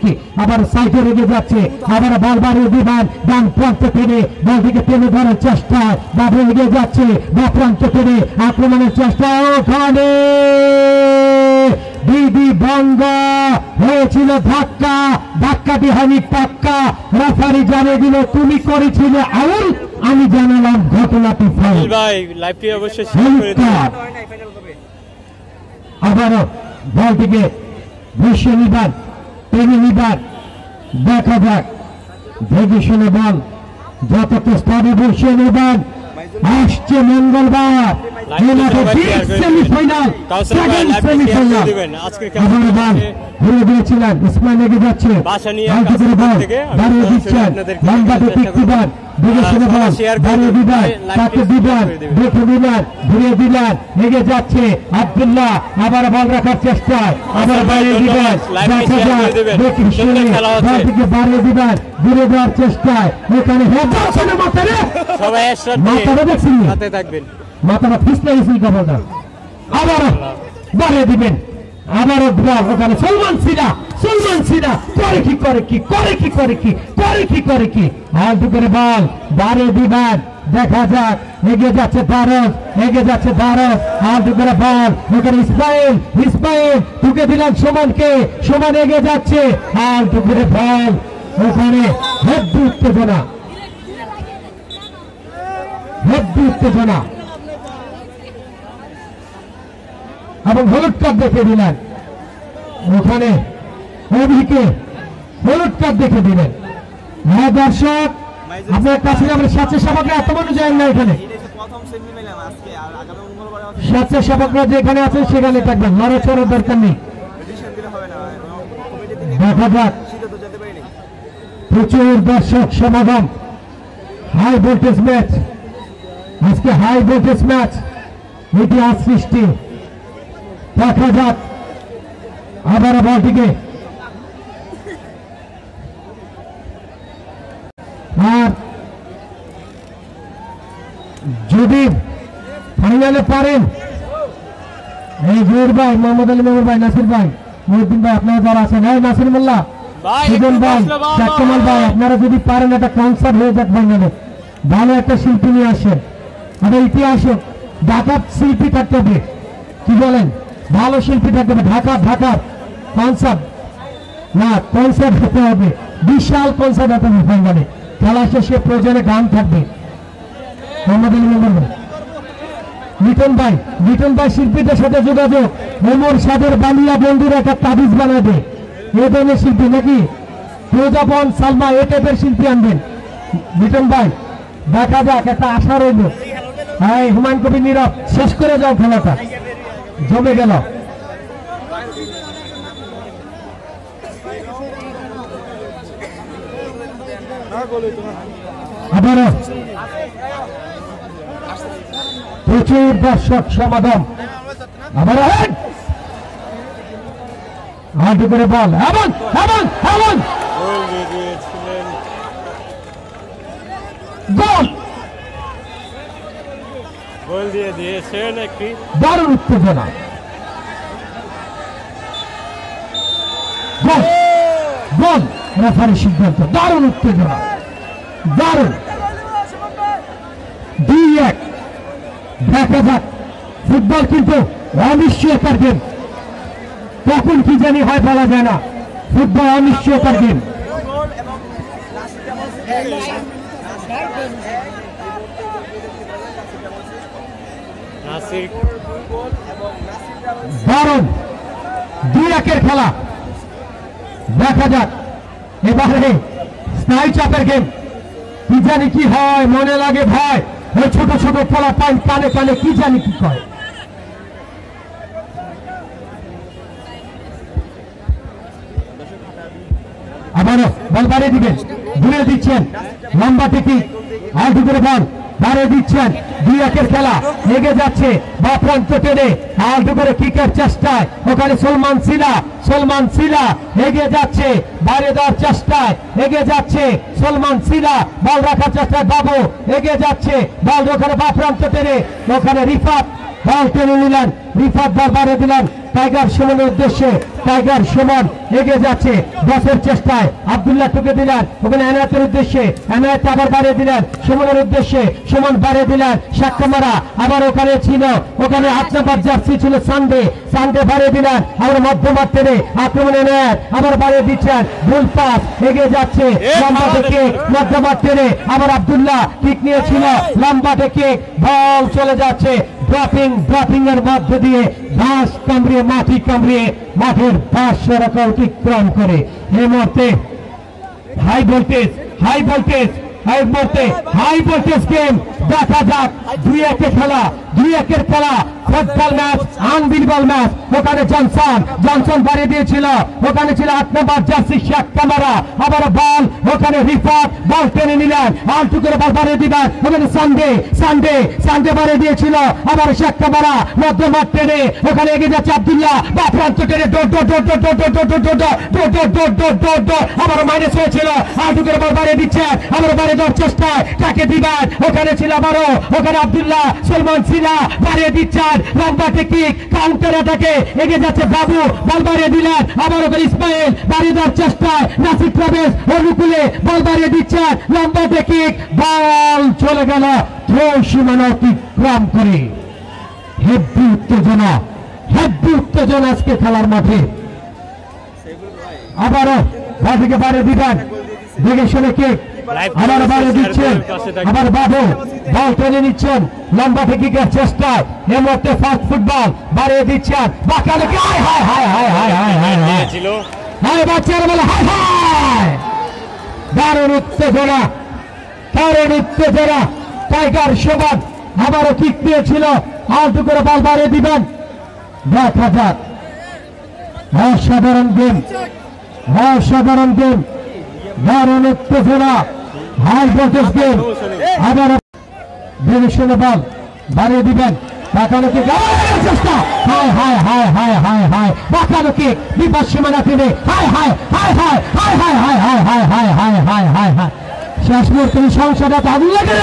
কি, আবার সাইডে রেগে যাচ্ছে, আবার বল বাড়িয়ে দিবেন, ডান প্রান্ত টেনে বল দিকে টেনে ধরার চেষ্টা, বাবু এগিয়ে যাচ্ছে, বা প্রান্ত টেনে আক্রমণের চেষ্টা, ওখানে দিদি বঙ্গ হয়েছিল, ধাক্কাটি হয়নি পাক্কা, রেফারি জানিয়ে দিল তুমি করেছিলে আউল, আমি জানালাম ঘটনাটি ফাউল। আবারও বলটিকে বসিয়ে নিবার, টেনে নিবার, দেখা যাক, দেখে শুনে বল যতটা স্থানে বসিয়ে নিবার। আসছে মঙ্গলবার সেমিফাইনাল, ঘুরে দিয়েছিলেন, ইসমাইল লেগে যাচ্ছে, বাড়িয়ে দিচ্ছেন, লম্বাতে টিকটিবার, দেখে শুনে বল বাড়িয়ে দিবেন, তাকে দিবেন, দেখে দিলেন, ঘুরিয়ে দিলেন, লেগে যাচ্ছে আব্দুল্লাহ, আবার বল রাখার চেষ্টায়, আবার বাড়িয়ে দিবেন, দেখা যায়, দেখে শুনে বলটিকে বাড়িয়ে দিবেন, ঘুরে দেওয়ার চেষ্টায়, এখানে মাথাটা দেখছি, মাথাটা ফিসলে গেছিল কাপড়টা, আবারও বাড়িয়ে দিবেন, আবারও বল ওখানে সলমান সিরা করে কি আলতু করে বল বাড়িয়ে দিবেন, দেখা যাক, এগিয়ে যাচ্ছে দারস, আলতু করে বল ওখানে ইসমাইল ঢুকে দিলেন সুমনকে, সুমন এগিয়ে যাচ্ছে, আলতু করে বল ওখানে হেব্বি উত্তেজনা এবং হলুদ কার্ড দেখে দিলেন, ওখানে অভিকে হলুদ কার্ড দেখে দিলেন। হ্যাঁ দর্শক, আপনার কাছে আমরা স্বেচ্ছাসেবকরা এত মানুষ যায় না, এখানে স্বেচ্ছাসেবকরা যেখানে আছে সেখানে থাকবেন, নড়াচড়ার দরকার নেই। দেখা যাক, প্রচুর দর্শক সমাগম, হাই ভোল্টেজ ম্যাচ, আজকে হাই ভোল্টেজ ম্যাচ, ইতিহাস সৃষ্টি। দেখা যাক, আবার বলটিকে আর যদি ফাইনালে পারেন, এই জুর ভাই, মোহাম্মদ আলী মেমর ভাই, নাসির ভাই, মহিউদ্দিন ভাই, আপনারা যারা আছেন, হ্যাঁ নাসির মোল্লা, সুজন ভাই, শেখ কামাল ভাই, আপনারা যদি পারেন একটা কনসার্ট হয়ে যাক ফাইনালে, ভালো একটা শিল্পী নিয়ে আসেন, আমাদের ইতিহাসে ঢাকার শিল্পী থাকতে হবে, কি বলেন, ভালো শিল্পী থাকতে হবে, ঢাকার কনসার্ট না কনসার্ট হতে হবে, বিশাল কনসার্ট হতে হবে ফাইনালে। খেলা শেষে প্রয়োজনে গান থাকবে। লিটন ভাই শিল্পীদের সাথে যোগাযোগ, ওমর সাদের বালিয়া বন্ধুর একটা তাবিজ বানাবে, এ ধরনের শিল্পী নাকি প্রজাপন সালমা এ টাইপের শিল্পী আনবেন। লিটন ভাই দেখা যাক, একটা আশা রইল। হ্যাঁ হুমায়ুন কবির নীরব, শেষ করে যাও, খেলাটা জমে গেল। আবারও প্রচুর দর্শক সমাগম, আবার হাঁটু করে বল, এমন এমন এমন গোল দিয়ে দিয়েছিলেন, গোল দিয়ে দিয়েছেন একটি। দারুণ উত্তেজনা, গোল রেফারির সিদ্ধান্ত, দারুণ উত্তেজনা, দারুণ। 2-1 দেখা যাক। ফুটবল কিন্তু অনিশ্চয়তার গেম, কখন কি জানি হয় বলা যায় না। ফুটবল অনিশ্চয়তার গেম। নাসির দারুণ 2-1 খেলা, দেখা যাক এবারে স্নায়ু চাপের গেম। কি জানি কি হয়, মনে লাগে ভয়। ওই ছোট ছোট পোলা পান কানে কানে কি জানি কি কয়। আবারও বল বাড়িয়ে দিবেন, ঘুরে দিচ্ছেন, লম্বা থেকে আউট করে বল বাড়িয়ে দিচ্ছেন। 2-1 খেলা, এগিয়ে যাচ্ছে বা প্রান্ত টেনে আউট করে কিকের চেষ্টায়, ওখানে সলমান সিলা এগিয়ে যাচ্ছে, বাইরে দেওয়ার চেষ্টায় এগিয়ে যাচ্ছে সলমান সিলা, বল রাখার চেষ্টায় বাবু এগিয়ে যাচ্ছে, বল ওখানে বা প্রান্ত টেনে, ওখানে রিফাত বল টেনে নিলেন, রিফাত বল বাড়িয়ে দিলেন টাইগার সুমনের উদ্দেশ্যে। টাইগার সুমন এগিয়ে যাচ্ছে বসের চেষ্টায়, আব্দুল্লাহ টুকে দিলেন ওখানে এনায়েতের উদ্দেশ্যে, এনায়েত আবার বাড়িয়ে দিলেন সুমনের উদ্দেশ্যে, সুমন বাড়িয়ে দিলেন শাক্কামারা, আবার ওখানে ছিল, ওখানে 8 নম্বর জার্সি ছিল সানডে বাড়িয়ে দিলেন, আবার মধ্যমাঠ টেনে আক্রমণ এনায়েত আবার বাড়িয়ে দিচ্ছেন, ভুল পাস এগিয়ে যাচ্ছে লম্বা থেকে মধ্যমাঠ টেনে, আবার আব্দুল্লাহ কিক নিয়েছিল লম্বা থেকে, বল চলে যাচ্ছে ড্রপিং এর মধ্য দিয়ে ঘাস কামড়িয়ে মাটি কামড়িয়ে মাঠের পাশ সড়ক অতিক্রম করে। এই মুহূর্তে হাই ভোল্টেজ গেম, দেখা যাক 2-1 খেলা, 2-1 খেলা, ফুটবল ম্যাচ, আনবিলিভেবল ম্যাচ। ওখানে জনসন বাড়িয়ে দিয়েছিল, ওখানে ছিল 8 নম্বর জার্সি শাক্কামারা, আবার বল ওখানে রিফাত বল টেনে নিলেন, আলটু করে বল বাড়িয়ে দিবেন, ওখানে সানডে বাড়িয়ে দিয়েছিল, আবার শাক্কামারা মধ্যমাঠ টেনে ওখানে এগিয়ে যাচ্ছে আব্দুল্লাহ বা প্রান্ত টেনে আবার মাইনাস হয়েছিল, আলটু করে বল বাড়িয়ে দিচ্ছেন, আবার বাড়িয়ে দেওয়ার চেষ্টায় কাকে দিবেন, ওখানে ছিল আবারও ওখানে আব্দুল্লাহ, সলমান সিলা বাড়িয়ে দিচ্ছেন, লম্বা টেকনিক কাউন্টার অ্যাটাকে এগিয়ে যাচ্ছে বাবু, বল বাড়িয়ে দিলেন, আবার ওখানে ইসমাইল বাড়িয়ে দেওয়ার চেষ্টায়, নাসির প্রবেশ অনুকূলে বল বাড়িয়ে দিচ্ছেন, লম্বা টেকনিক, বল চলে গেল সীমানা অতিক্রম করে। হেব্বি উত্তেজনা আজকে খেলার মাঠে। আবারও বাদিকে বাড়িয়ে দিবেন, দেখে শুনে কিক আবার বাড়িয়ে দিচ্ছেন, আবার বাবু বল টেনে নিচ্ছেন লম্বা থেকে চেষ্টায়, এর মধ্যে ফাস্ট ফুটবল বাড়িয়ে দিচ্ছেন, বাচ্চারা বলে হায় দারুণ উত্তেজনা, টাইগার সমান আবারও কিক দিয়েছিল, আউট করে বল বাড়িয়ে দিবেন, দেখা যাক। অসাধারণ গেম, দারুণ উত্তেজনা, হাই ভোল্টেজ গেম। আবার ডিরেকশনে বল বাড়িয়ে দিবেন, বাঁকানো কিক, চেষ্টা, বাঁকানো কিক বিপদ সীমানা টেনে, শেষ মুহূর্তে সংসারটা আগুন লাগে,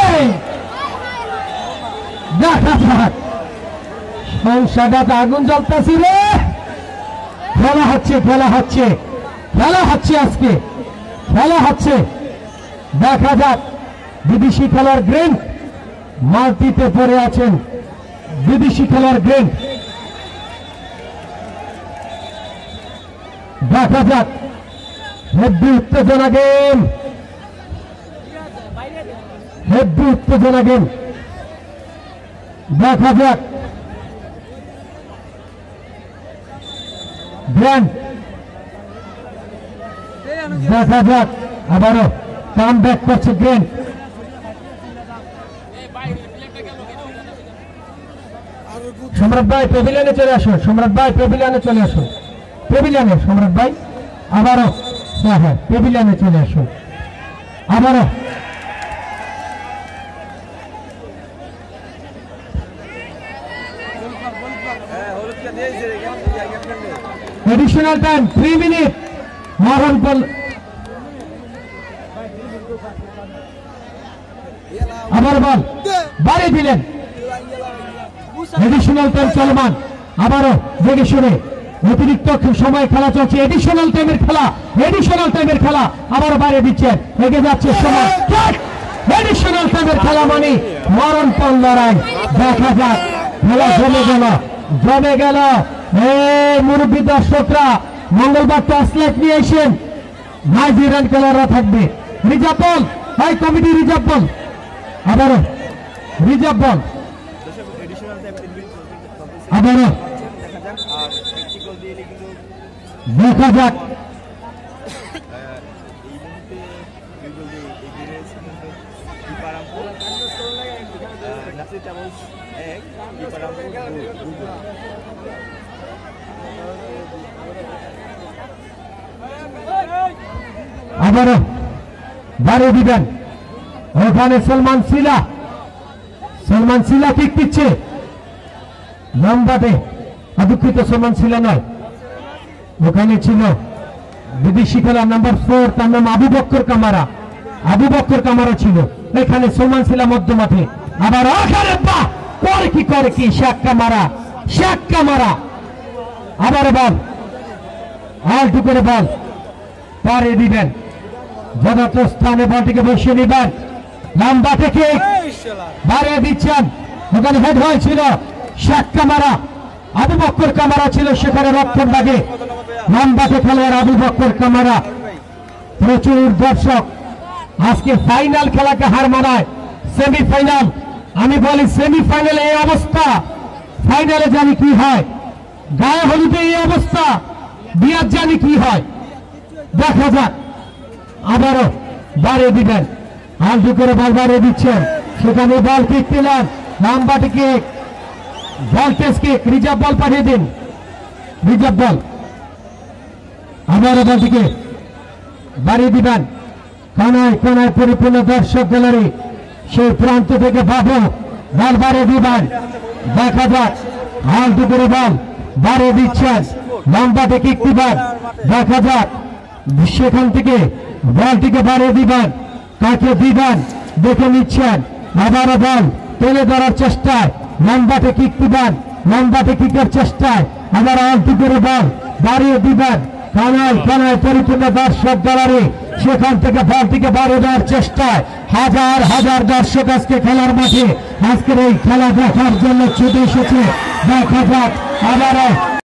দেখা যাক সংসারটা আগুন জ্বলতেছিল। খেলা হচ্ছে, দেখা যাক। বিদেশি খেলার গ্রেন্ট মাল্টিতে পড়ে আছেন, বিদেশি খেলার গ্রেন্ট, দেখা যাক হেব্বি উত্তেজনা গেম, হেব্বি উত্তেজনা গেম। দেখা যাক ব্র্যান্ড, দেখা যাক আবারও কাম ব্যাক করছে গ্রেন্ট। সম্রাট ভাই প্যাভিলিয়নে চলে আসুন, সম্রাট ভাই প্যাভিলিয়নে চলে আসুন, প্যাভিলিয়নে সম্রাট ভাই আবারও, হ্যাঁ হ্যাঁ প্যাভিলিয়নে চলে আসুন আবারও। Additional time 3 minute. Mohan ball আবার বল বাড়ি দিলেন। এডিশনাল টাইম চলমান, আবারও দেখে শুনে অতিরিক্ত সময় খেলা চলছে। এডিশনাল টাইমের খেলা, এডিশনাল টাইমের খেলা আবারও বাইরে দিচ্ছেন, এগিয়ে যাচ্ছে সময়। এডিশনাল টাইমের খেলা মানে মরণপণ লড়াই। দেখা যাক খেলা জমে গেল, জমে গেল। এই মুরব্বী দর্শকরা মঙ্গলবার টস লাইট নিয়ে এসেন, নাইজেরিয়ান খেলোয়াড়রা থাকবে। রিজার্ভ বল, হাই কমিটি রিজার্ভ বল, আবারও রিজার্ভ বল, আবারও দেখা যাক। আবারও বাড়িয়ে দিবেন, ওখানে সলমান সিলা, সলমান সিলা কিক দিচ্ছে লম্বাতে। দুঃখিত, সলমান সিলা নয়, ওখানে ছিল বিদেশি খেলা নাম্বার 4, তার নাম আবু বক্কর কামারা, আবু বক্কর কামারা ছিল এখানে। সলমান সিলা মধ্য মাঠে, আবার ওখানে বাহ করে কি করে কি, শেখ কামারা, শেখ কামারা আবার বল, আলটু করে বল পারে দিবেন, যথাযথ স্থানে বলটিকে বসিয়ে নিবেন। লম্বা থেকে বাড়িয়ে দিচ্ছেন, ওখানে হেড হয়েছিল শেখ কামারা, আবু বক্কর কামারা ছিল সেখানে রক্ষণ ভাগে। লম্বাতে খেলোয়াড় আবু বক্কর কামারা। প্রচুর দর্শক আজকে ফাইনাল খেলাকে হার মানায়, সেমিফাইনাল। আমি বলি সেমিফাইনালে এই অবস্থা, ফাইনালে জানি কি হয়, গায়ে হলুদে এই অবস্থা, বিয়ার জানি কি হয়। দেখা যাক, আবারও বাড়িয়ে দিবেন, আলটু করে বল বাড়িয়ে দিচ্ছেন, সেখানে বল কিক দিলেন, লম্বাটি কিক, বল টেস্ট কিক, রিজার্ভ বল পাঠিয়ে দিন, রিজার্ভ বল। আবারও বলটিকে বাড়িয়ে দিবেন, কোনায় কোনায় পরিপূর্ণ দর্শক গ্যালারি, সেই প্রান্ত থেকে বাবু বল বাড়িয়ে দিবেন। দেখা যাক, আলটু করে বল বাড়িয়ে দিচ্ছেন, লম্বাতে কিক দিবেন। দেখা যাক সেখান থেকে বলটিকে বাড়িয়ে দিবেন, কাকে দিবেন দেখে নিচ্ছেন। আবারও বল তুলে ধরার চেষ্টায়, লম্বাতে কিক দিবেন, লম্বাতে কিকের চেষ্টায়, আবার আলটু করে বল বাড়িয়ে দিবেন। কানায় কানায় পরিপূর্ণ দর্শক গ্যালারি, সেখান থেকে বলটিকে বাড়িয়ে দেওয়ার চেষ্টায় হাজার হাজার দর্শক আজকে খেলার মাঠে আজকের এই খেলা দেখার জন্য ছুটে এসেছে। দেখা যাক আবারও